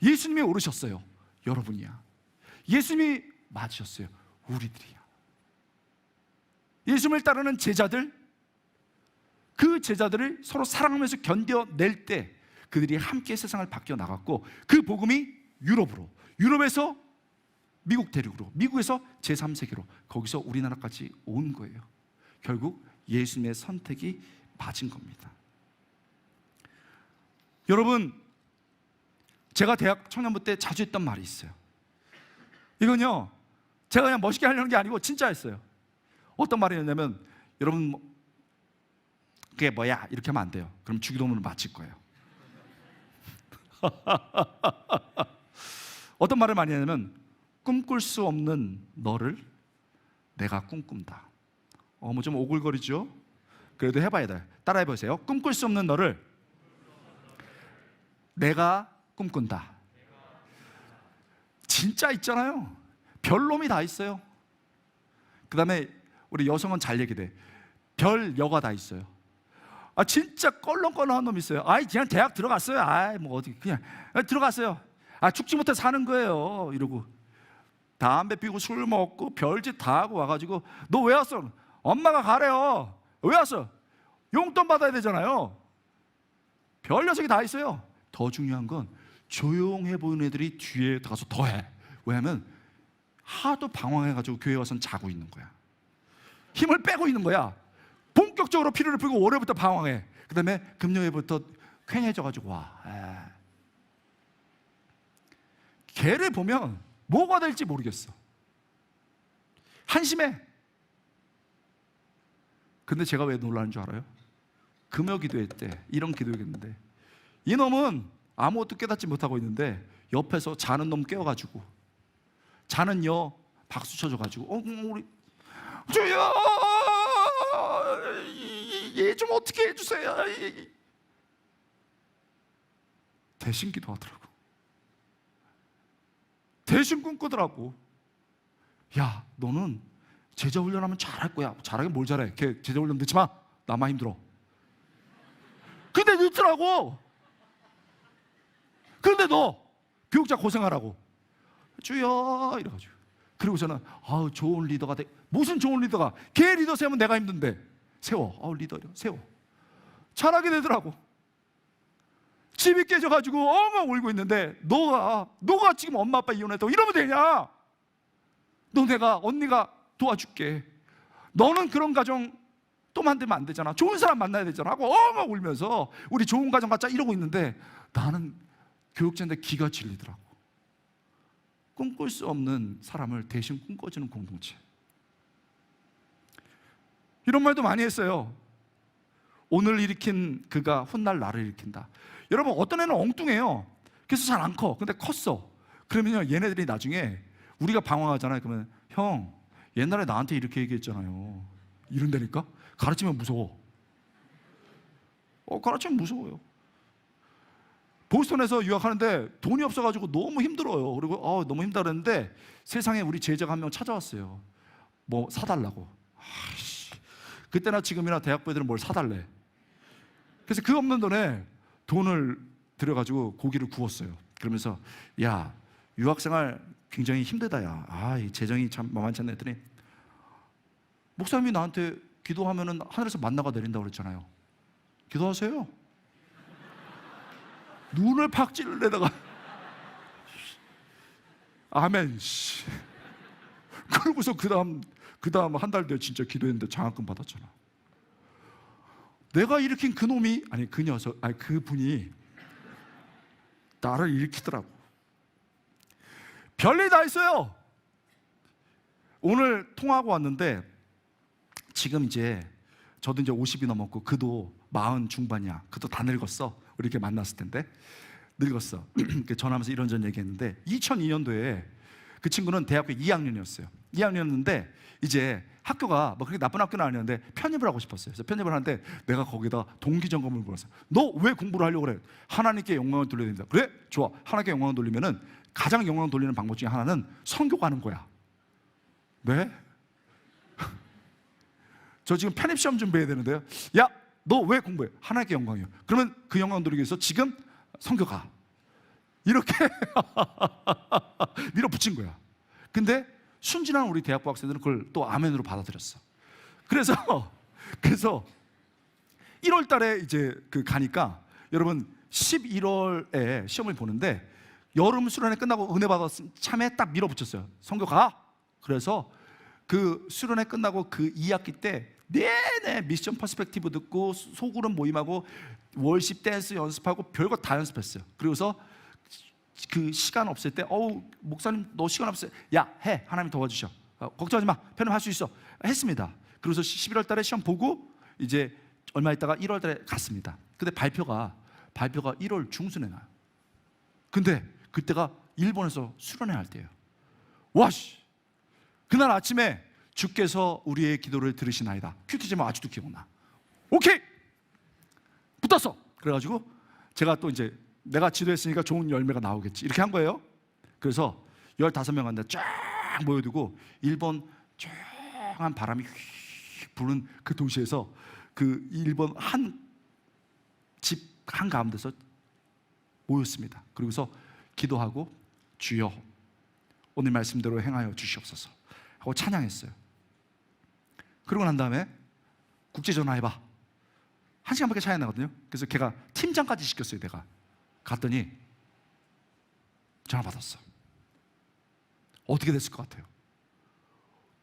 Speaker 1: 예수님이 오르셨어요. 여러분이야. 예수님이 맞으셨어요. 우리들이야. 예수님을 따르는 제자들, 그 제자들을 서로 사랑하면서 견뎌낼 때 그들이 함께 세상을 바뀌어 나갔고 그 복음이 유럽으로, 유럽에서 미국 대륙으로, 미국에서 제3세계로, 거기서 우리나라까지 온 거예요. 결국 예수님의 선택이 맞은 겁니다. 여러분, 제가 대학 청년부 때 자주 했던 말이 있어요. 이건요 제가 그냥 멋있게 하려는 게 아니고 진짜였어요. 어떤 말이었냐면, 여러분 그게 뭐야? 이렇게 하면 안 돼요. 그럼 주기도문을 마칠 거예요. 어떤 말을 많이 하냐면, 꿈꿀 수 없는 너를 내가 꿈꾼다. 뭐 좀 오글거리죠? 그래도 해봐야 돼. 따라해보세요. 꿈꿀 수 없는 너를 내가 꿈꾼다. 진짜 있잖아요. 별놈이 다 있어요. 그 다음에 우리 여성은 잘 얘기돼. 별 여가 다 있어요. 진짜 껄렁껄렁한 놈이 있어요. 그냥 대학 들어갔어요. 뭐 어디 그냥 들어갔어요. 죽지 못해 사는 거예요. 이러고 담배 피우고 술 먹고 별짓 다 하고 와가지고 너 왜 왔어? 엄마가 가래요. 왜 왔어? 용돈 받아야 되잖아요. 별 녀석이 다 있어요. 더 중요한 건 조용해 보이는 애들이 뒤에 가서 더해. 왜냐하면 하도 방황해가지고 교회 와서는 자고 있는 거야. 힘을 빼고 있는 거야. 본격적으로 피로를 풀고 월요일부터 방황해. 그 다음에 금요일부터 쾌해져가지고 와. 걔를 보면 뭐가 될지 모르겠어. 한심해. 근데 제가 왜 놀라는 줄 알아요? 금요 기도회 때 이런 기도했는데 이놈은 아무것도 깨닫지 못하고 있는데 옆에서 자는 놈 깨워가지고 자는 여 박수 쳐줘가지고 우리 주여 얘 좀 어떻게 해주세요. 대신 기도하더라고. 대신 꿈꾸더라고. 야, 너는 제자 훈련하면 잘할 거야. 잘하긴 뭘 잘해. 걔 제자 훈련 늦지 마. 나만 힘들어. 근데 늦더라고. 그런데 너 교육자 고생하라고. 주여 이래가지고. 그리고 저는 좋은 리더가 돼. 무슨 좋은 리더가? 걔 리더 세우면 내가 힘든데. 세워. 리더려. 세워. 잘하게 되더라고. 집이 깨져가지고 엉엉 울고 있는데 너가 지금 엄마 아빠 이혼했다고 이러면 되냐? 언니가 도와줄게. 너는 그런 가정 또 만들면 안 되잖아. 좋은 사람 만나야 되잖아 하고 엉엉 울면서 우리 좋은 가정 갖자 이러고 있는데 나는 교육자인데 기가 질리더라고. 꿈꿀 수 없는 사람을 대신 꿈꿔주는 공동체. 이런 말도 많이 했어요. 오늘 일으킨 그가 훗날 나를 일으킨다. 여러분, 어떤 애는 엉뚱해요. 그래서 잘 안 커. 근데 컸어. 그러면요, 얘네들이 나중에 우리가 방황하잖아요. 그러면 형, 옛날에 나한테 이렇게 얘기했잖아요. 이런다니까? 가르치면 무서워. 가르치면 무서워요. 보스턴에서 유학하는데 돈이 없어가지고 너무 힘들어요. 그리고 너무 힘들다 그랬는데 세상에 우리 제자가 한 명 찾아왔어요. 뭐 사달라고. 그때나 지금이나 대학부 애들은 뭘 사달래. 그래서 그 없는 돈을 들여가지고 고기를 구웠어요. 그러면서 야, 유학생활 굉장히 힘들다. 야, 이 재정이 참 만만치 않네 했더니 목사님이 나한테 기도하면은 하늘에서 만나가 내린다고 그랬잖아요. 기도하세요. 눈을 팍 찔러내다가 아멘. 그러고서 그 다음 한 달 뒤에 진짜 기도했는데 장학금 받았잖아. 내가 일으킨 그 놈이, 그분이 나를 일으키더라고. 별일 다 있어요. 오늘 통화하고 왔는데 지금 이제 저도 이제 50이 넘었고 그도 40 중반이야. 그도 다 늙었어. 우리 이렇게 만났을 텐데 늙었어. 전화하면서 이런저런 얘기했는데 2002년도에 그 친구는 대학교 2학년이었어요. 2학년이었는데 이제 학교가 뭐 그렇게 나쁜 학교는 아니었는데 편입을 하고 싶었어요. 그래서 편입을 하는데 내가 거기다 동기점검을 물었어요. 너 왜 공부를 하려고 그래? 하나님께 영광을 돌려야 된다. 그래? 좋아. 하나님께 영광을 돌리면은 가장 영광을 돌리는 방법 중에 하나는 선교 가는 거야. 네? 저 지금 편입시험 준비해야 되는데요. 야, 너 왜 공부해? 하나님께 영광이요. 그러면 그 영광 돌리기 위해서 지금 선교 가. 이렇게 밀어붙인 거야. 근데 순진한 우리 대학부 학생들은 그걸 또 아멘으로 받아들였어. 그래서 1월 달에 이제 가니까 여러분 11월에 시험을 보는데 여름 수련회 끝나고 은혜 받았으면 참에 딱 밀어붙였어요. 선교 가. 그래서 그 수련회 끝나고 그 2학기 때 내내 미션 퍼스펙티브 듣고 소그룹 모임하고 월십 댄스 연습하고 별거 다 연습했어요. 그리고서 그 시간 없을 때 목사님 너 시간 없어요. 야, 해. 하나님 도와주셔. 걱정하지 마. 편입할 수 있어. 했습니다. 그래서 11월 달에 시험 보고 이제 얼마 있다가 1월 달에 갔습니다. 근데 발표가 1월 중순에 나요. 근데 그때가 일본에서 수련회 할 때예요. 와씨, 그날 아침에 주께서 우리의 기도를 들으시나이다. 큐티지만 아직도 기억나. 오케이, 붙었어. 그래가지고 제가 또 이제 내가 지도했으니까 좋은 열매가 나오겠지 이렇게 한 거예요. 그래서 15명한테 쫙 모여두고 일본 조용한 바람이 휙 부는 그 도시에서 그 일본 한 집 한가운데서 모였습니다. 그리고서 기도하고 주여 오늘 말씀대로 행하여 주시옵소서 하고 찬양했어요. 그러고 난 다음에 국제 전화해봐. 1시간밖에 차이 안 나거든요. 그래서 걔가 팀장까지 시켰어요. 내가 갔더니 전화 받았어. 어떻게 됐을 것 같아요?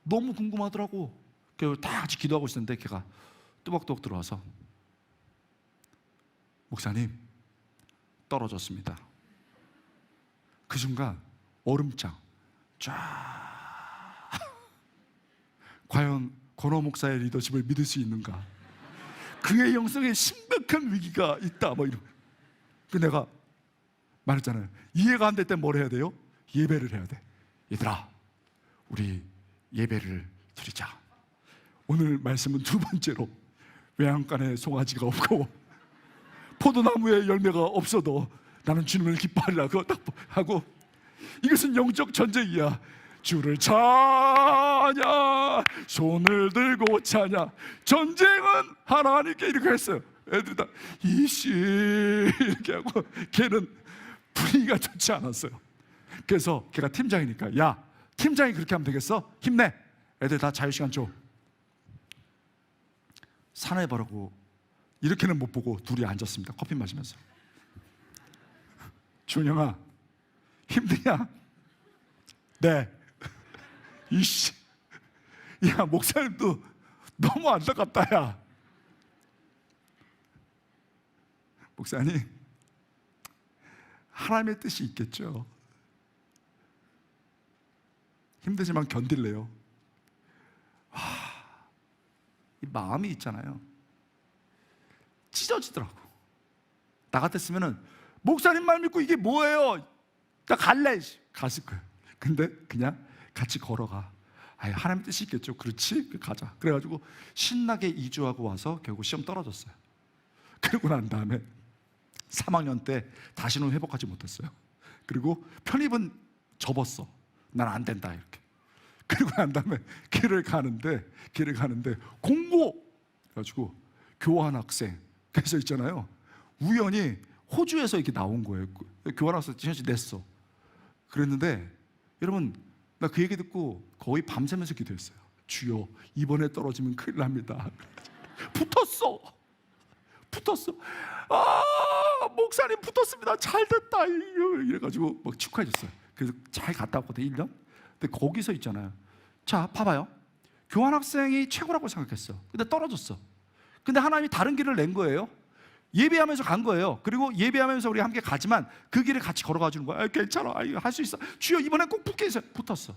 Speaker 1: 너무 궁금하더라고. 그래서 다 같이 기도하고 있었는데 걔가 뚜벅뚜벅 들어와서 목사님 떨어졌습니다. 그 순간 얼음장 쫙. 과연 권호 목사의 리더십을 믿을 수 있는가? 그의 영성에 심각한 위기가 있다. 뭐 이런. 그 내가 말했잖아요. 이해가 안 될 때 뭘 해야 돼요? 예배를 해야 돼. 얘들아, 우리 예배를 드리자. 오늘 말씀은 두 번째로 외양간에 송아지가 없고 포도나무에 열매가 없어도 나는 주님을 기뻐하려고 딱 하고 이것은 영적 전쟁이야. 주를 찬양, 손을 들고 찬양. 전쟁은 하나님께 이렇게 했어요. 애들이 다 이씨 이렇게 하고 걔는 분위기가 좋지 않았어요. 그래서 걔가 팀장이니까 야, 팀장이 그렇게 하면 되겠어? 힘내. 애들 다 자유시간 줘. 사나이 바라고 이렇게는 못 보고 둘이 앉았습니다. 커피 마시면서. 준영아, 힘드냐? 네. 이씨, 야, 목사님도 너무 안타깝다. 야, 목사님, 하나님의 뜻이 있겠죠. 힘들지만 견딜래요. 이 마음이 있잖아요. 찢어지더라고. 나 같았으면은 목사님 말 믿고 이게 뭐예요? 나 갈래. 갔을 거예요. 근데 그냥 같이 걸어가. 하나님 뜻이 있겠죠. 그렇지? 가자. 그래가지고 신나게 2주하고 와서 결국 시험 떨어졌어요. 그러고 난 다음에 3학년 때 다시는 회복하지 못했어요. 그리고 편입은 접었어. 난 안 된다 이렇게. 그리고 난 다음에 길을 가는데 공고
Speaker 2: 그래가지고 교환학생 그래서 있잖아요. 우연히 호주에서 이렇게 나온 거예요. 교환학생 시험지 냈어. 그랬는데 여러분, 나 그 얘기 듣고 거의 밤새면서 기도했어요. 주여, 이번에 떨어지면 큰일 납니다. 붙었어. 목사님 붙었습니다. 잘 됐다. 이래가지고 막 축하해줬어요. 그래서 잘 갔다 왔거든, 1년. 근데 거기서 있잖아요. 자, 봐봐요. 교환학생이 최고라고 생각했어. 근데 떨어졌어. 근데 하나님이 다른 길을 낸 거예요. 예배하면서 간 거예요. 그리고 예배하면서 우리 함께 가지만 그 길을 같이 걸어가 주는 거야. 괜찮아, 할 수 있어. 주여, 이번엔 꼭 붙게 해서 붙었어.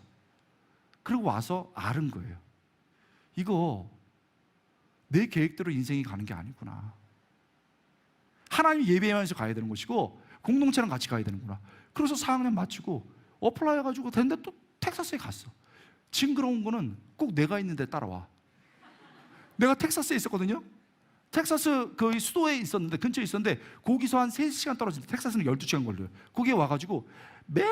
Speaker 2: 그리고 와서 아는 거예요. 이거 내 계획대로 인생이 가는 게 아니구나. 하나님 예배하면서 가야 되는 것이고 공동체랑 같이 가야 되는구나. 그래서 4학년 마치고 어플라이 해가지고 됐는데 또 텍사스에 갔어. 징그러운 거는 꼭 내가 있는 데 따라와. 내가 텍사스에 있었거든요. 텍사스 그 수도에 있었는데, 근처에 있었는데 거기서 한 3시간 떨어질 때, 텍사스는 12시간 걸려요. 거기에 와가지고 맨날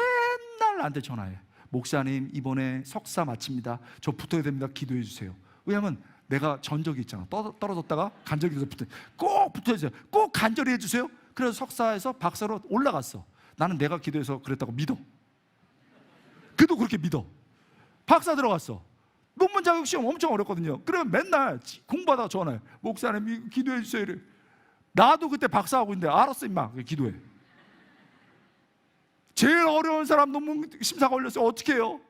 Speaker 2: 나한테 전화해. 목사님, 이번에 석사 마칩니다. 저 붙어야 됩니다. 기도해 주세요. 왜냐하면 내가 전적이 있잖아. 떨어졌다가 간절히 해서 꼭 붙어야 돼요. 꼭 간절히 해주세요. 그래서 석사에서 박사로 올라갔어. 나는 내가 기도해서 그랬다고 믿어. 그도 그렇게 믿어. 박사 들어갔어. 논문 자격 시험 엄청 어렵거든요. 그러면 맨날 공부하다가 전화해. 목사님 기도해 주세요. 이래. 나도 그때 박사하고 있는데 알았어 임마, 기도해. 제일 어려운 사람 논문 심사가 걸렸어요. 어떻게 해요?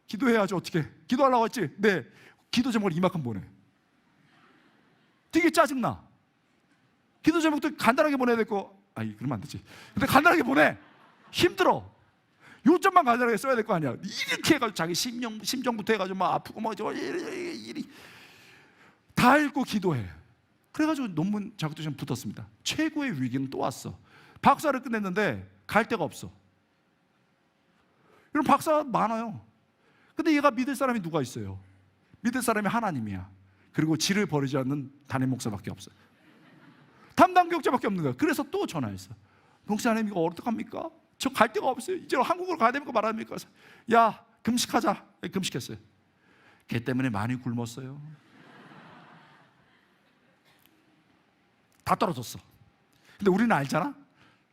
Speaker 2: 기도해야죠. 어떻게? 기도하려고 했지? 네. 기도 제목을 이만큼 보내. 되게 짜증나. 기도 제목도 간단하게 보내야 될 거. 그러면 안 되지. 근데 간단하게 보내. 힘들어. 요점만 간단하게 써야 될 거 아니야. 이렇게 해가지고 자기 심정부터 해가지고 막 아프고 막 이리 다 읽고 기도해. 그래가지고 논문 자격도 시험 붙었습니다. 최고의 위기는 또 왔어. 박사를 끝냈는데 갈 데가 없어. 이런 박사 많아요. 근데 얘가 믿을 사람이 누가 있어요? 믿을 사람이 하나님이야. 그리고 지를 버리지 않는 담임 목사밖에 없어요. 담당 교육자밖에 없는 거야. 그래서 또 전화했어. 목사님 이거 어떡합니까? 저 갈 데가 없어요. 이제 한국으로 가야 됩니까 말아야 됩니까? 야, 금식하자. 금식했어요. 걔 때문에 많이 굶었어요. 다 떨어졌어. 근데 우리는 알잖아.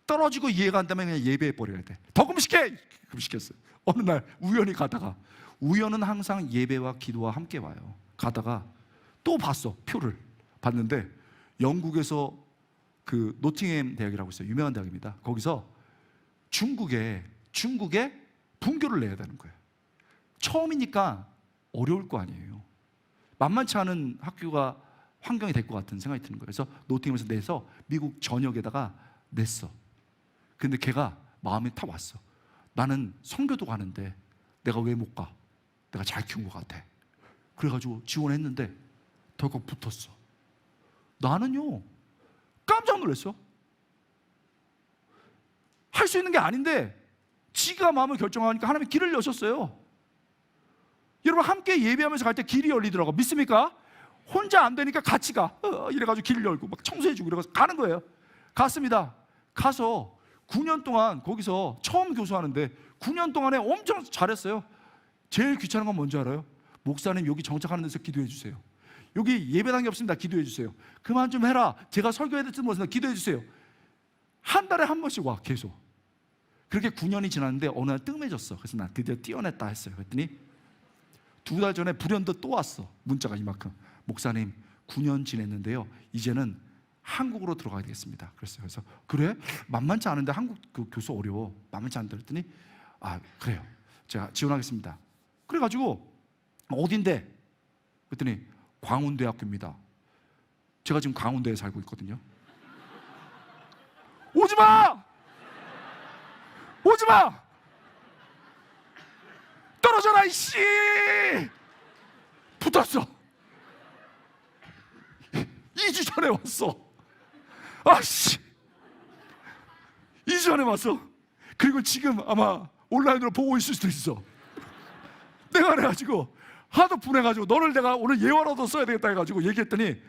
Speaker 2: 떨어지고 이해가 안 되면 그냥 예배해 버려야 돼. 더 금식해! 금식했어요. 어느 날 우연히 가다가, 우연은 항상 예배와 기도와 함께 와요. 가다가 또 봤어. 표를 봤는데 영국에서 그 노팅햄 대학이라고 있어요. 유명한 대학입니다. 거기서 중국에 분교를 내야 되는 거예요. 처음이니까 어려울 거 아니에요. 만만치 않은 학교가 환경이 될 것 같은 생각이 드는 거예요. 그래서 노팅햄에서 내서 미국 전역에다가 냈어. 근데 걔가 마음이 타 왔어. 나는 선교도 가는데 내가 왜 못 가? 내가 잘 키운 것 같아. 그래가지고 지원했는데 결국 붙었어. 나는요 깜짝 놀랐어. 할 수 있는 게 아닌데 지가 마음을 결정하니까 하나님이 길을 여셨어요. 여러분, 함께 예배하면서 갈 때 길이 열리더라고. 믿습니까? 혼자 안 되니까 같이 가. 이래가지고 길 열고 막 청소해주고 이래가지고 가는 거예요. 갔습니다. 가서 9년 동안 거기서 처음 교수하는데 9년 동안에 엄청 잘했어요. 제일 귀찮은 건 뭔지 알아요? 목사님 여기 정착하는 데서 기도해 주세요. 여기 예배당이 없습니다. 기도해 주세요. 그만 좀 해라. 제가 설교해야 될지 모르겠습니다. 기도해 주세요. 한 달에 한 번씩 와, 계속. 그렇게 9년이 지났는데 어느 날 뜸해졌어. 그래서 나 드디어 띄어냈다 했어요. 그랬더니 2달 전에 불현듯 또 왔어. 문자가 이만큼. 목사님 9년 지냈는데요, 이제는 한국으로 들어가야 되겠습니다. 그랬어요. 그래서 그래? 만만치 않은데 한국 그 교수 어려워. 만만치 않은데 그랬더니 그래요. 제가 지원하겠습니다. 그래가지고 어딘데? 그랬더니 광운대학교입니다. 제가 지금 강원도에 살고 있거든요. 오지마! 오지마! 떨어져라 이씨! 붙었어. 2주 전에 왔어. 아씨, 2주 전에 왔어. 그리고 지금 아마 온라인으로 보고 있을 수도 있어. 내가 그래가지고 하도 분해가지고 너를 내가 오늘 예화라도 써야 되겠다 해가지고 얘기했더니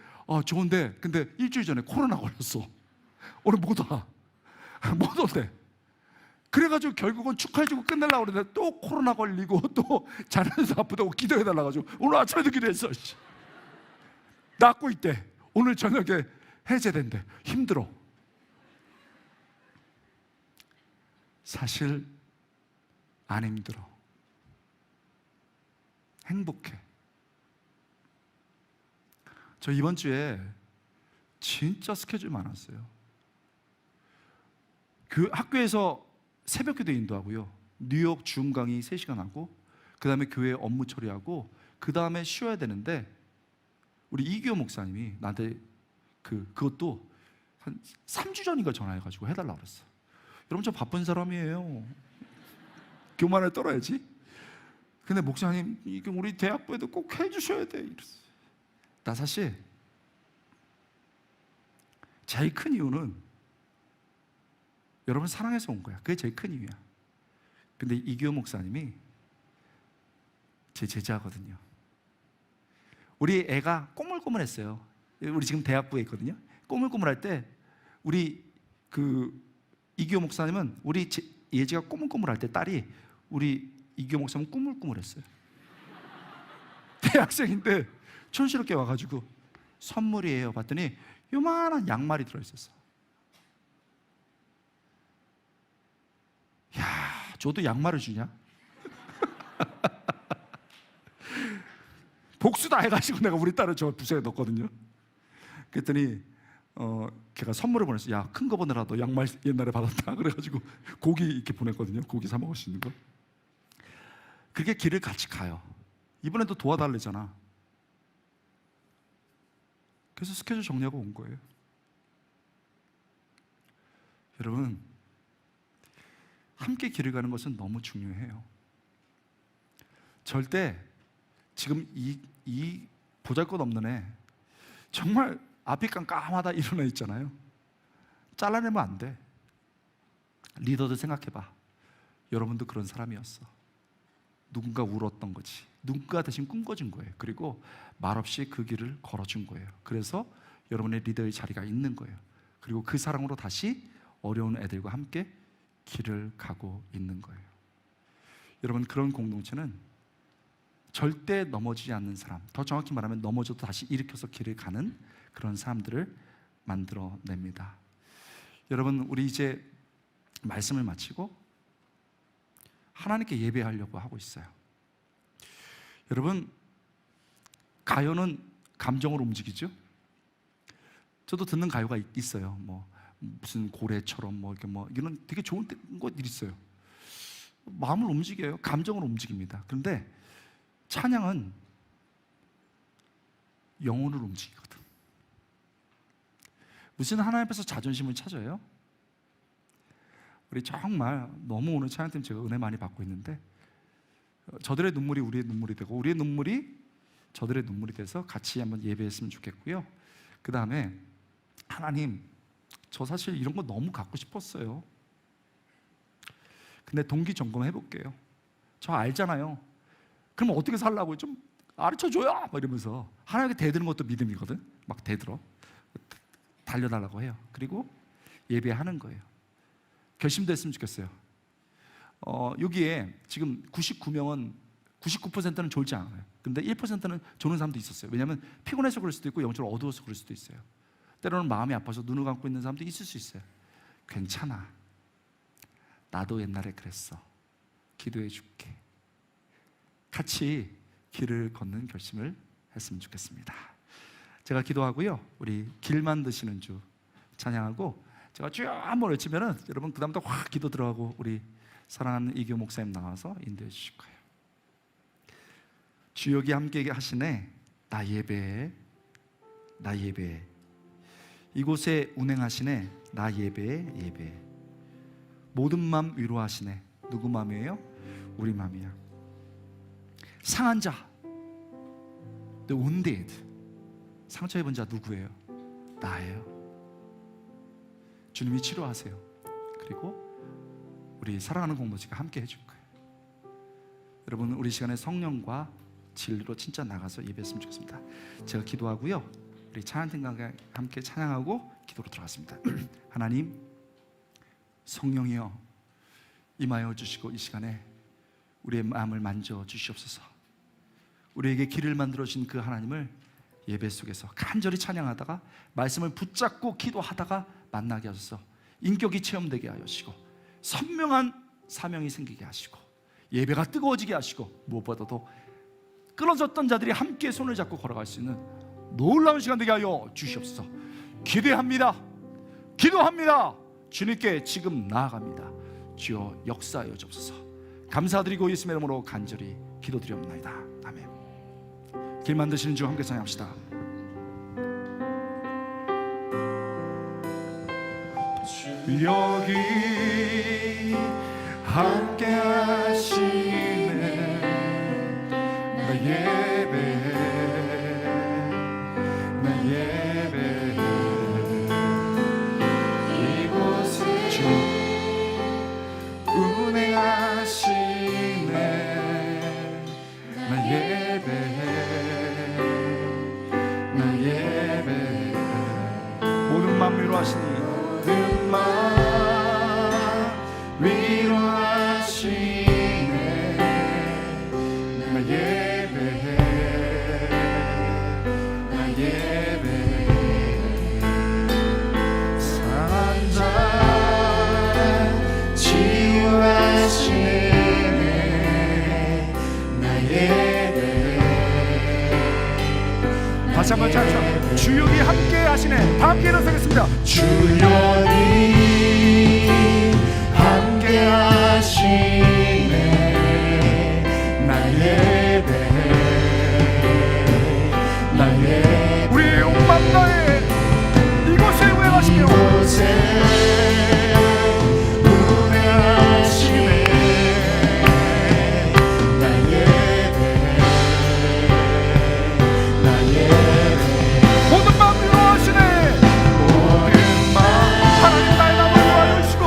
Speaker 2: 좋은데 근데 일주일 전에 코로나 걸렸어. 오늘 못 와. 못 온대. 그래가지고 결국은 축하해주고 끝내려고 그러는데 또 코로나 걸리고 또 자면서 아프다고 기도해달라고 가지고 오늘 아침에도 기도했어. 낫고 있대. 오늘 저녁에 해제된대. 힘들어. 사실 안 힘들어. 행복해. 저 이번 주에 진짜 스케줄 많았어요. 그 학교에서 새벽 기도 인도하고요, 뉴욕 줌 강의 3시간 하고, 그 다음에 교회 업무 처리하고, 그 다음에 쉬어야 되는데 우리 이규호 목사님이 나한테 그것도 한 3주 전인가 전화해가지고 해달라고 그랬어. 여러분, 저 바쁜 사람이에요. 교만을 떨어야지. 근데 목사님, 이게 우리 대학부에도 꼭 해주셔야 돼 이랬어. 나 사실 제일 큰 이유는 여러분 사랑해서 온 거야. 그게 제일 큰 이유야. 근데 이규호 목사님이 제 제자거든요. 우리 애가 꼬물꼬물했어요. 우리 지금 대학부에 있거든요. 꼬물꼬물할 때 우리 이규호 목사님은 우리 예지가 꼬물꼬물할 때 딸이 우리 이규호 목사님은 꾸물꾸물했어요. 대학생인데 촌스럽게 와가지고 선물이에요 봤더니 요만한 양말이 들어있었어. 야, 저도 양말을 주냐? 복수다 해가지고 내가 우리 딸을 저 부서에 넣었거든요. 그랬더니 걔가 선물을 보냈어. 야, 큰 거 보내라도 양말 옛날에 받았다. 그래가지고 고기 이렇게 보냈거든요. 고기 사 먹을 수 있는 거. 그렇게 길을 같이 가요. 이번에도 도와달래잖아. 그래서 스케줄 정리하고 온 거예요. 여러분, 함께 길을 가는 것은 너무 중요해요. 절대 지금 이 보잘것없는 애, 정말 앞이 깜깜하다 이런 애 있잖아요. 잘라내면 안 돼. 리더들 생각해봐. 여러분도 그런 사람이었어. 누군가 울었던 거지. 누군가 대신 꿈꿔준 거예요. 그리고 말없이 그 길을 걸어준 거예요. 그래서 여러분의 리더의 자리가 있는 거예요. 그리고 그 사랑으로 다시 어려운 애들과 함께 길을 가고 있는 거예요. 여러분, 그런 공동체는 절대 넘어지지 않는 사람, 더 정확히 말하면 넘어져도 다시 일으켜서 길을 가는 그런 사람들을 만들어냅니다. 여러분, 우리 이제 말씀을 마치고 하나님께 예배하려고 하고 있어요. 여러분, 가요는 감정으로 움직이죠. 저도 듣는 가요가 있어요. 뭐 무슨 고래처럼 이런 되게 좋은 것들이 있어요. 마음을 움직여요. 감정으로 움직입니다. 그런데 찬양은 영혼을 움직이거든. 무슨 하나님 앞에서 자존심을 찾아요? 우리 정말 너무 오늘 찬양팀 제가 은혜 많이 받고 있는데, 저들의 눈물이 우리의 눈물이 되고 우리의 눈물이 저들의 눈물이 돼서 같이 한번 예배했으면 좋겠고요. 그 다음에 하나님, 저 사실 이런 거 너무 갖고 싶었어요. 근데 동기 점검 해볼게요. 저 알잖아요. 그럼 어떻게 살라고 좀 가르쳐줘요 막 이러면서 하나님께 대드는 것도 믿음이거든. 막 대들어 달려달라고 해요. 그리고 예배하는 거예요. 결심됐으면 좋겠어요. 여기에 지금 99%는 졸지 않아요. 근데 1%는 조는 사람도 있었어요. 왜냐하면 피곤해서 그럴 수도 있고 영적으로 어두워서 그럴 수도 있어요. 때로는 마음이 아파서 눈을 감고 있는 사람도 있을 수 있어요. 괜찮아. 나도 옛날에 그랬어. 기도해 줄게. 같이 길을 걷는 결심을 했으면 좋겠습니다. 제가 기도하고요, 우리 길 만드시는 주 찬양하고 제가 쭉 한번 외치면은 여러분 그 다음부터 확 기도 들어가고 우리 사랑하는 이규 목사님 나와서 인도해 주실 거예요. 주 여기 함께 하시네. 나 예배해. 나 예배해. 이곳에 운행하시네. 나 예배해. 예배해. 모든 마음 위로하시네. 누구 마음이에요? 우리 마음이야. 상한 자, the wounded, 상처 입은 자 누구예요? 나예요. 주님이 치료하세요. 그리고 우리 사랑하는 공동체가 함께 해줄 거예요. 여러분, 우리 시간에 성령과 진리로 진짜 나가서 예배했으면 좋겠습니다. 제가 기도하고요, 우리 찬양팀과 함께 찬양하고 기도로 들어갔습니다. 하나님, 성령이여 임하여 주시고 이 시간에 우리의 마음을 만져 주시옵소서. 우리에게 길을 만들어 주신 그 하나님을 예배 속에서 간절히 찬양하다가 말씀을 붙잡고 기도하다가 만나게 하셔서 인격이 체험되게 하시고 선명한 사명이 생기게 하시고 예배가 뜨거워지게 하시고 무엇보다도 끊어졌던 자들이 함께 손을 잡고 걸어갈 수 있는 놀라운 시간 되게 하여 주시옵소서. 기대합니다. 기도합니다. 주님께 지금 나아갑니다. 주여 역사하여 주옵소서. 감사드리고 예수님의 이름으로 간절히 기도드리옵나이다. 아멘. 길 만드시는 주 함께 찬양합시다. 여기 함께 하시네. 나 예배해, 나 예배해. 이곳에 주 운행하시네. 나 예배해, 나 예배해. 모든 맘 위로하시니 모든 맘 위로하시네. 나 예배해, 나 예배해. 상한 자 치유하시네. 나 예배해. 다시 한번 찬양. 주역이 함께 하시네. 다 함께 일어서겠습니다. 주역이 함께 하시네. 나 예배해, 나 예배해. 우리의 온 맘 다해 이곳에 운행하시며 이곳에 운행하시네. 나 예배해, 나 예배해. 모든 맘 위로하시네. 모든 맘 하나님 나의 맘을 위로하여 주시고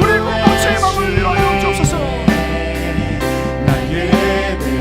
Speaker 2: 우리 공동체의 맘을 위로하여 주옵소서. 나 예배해,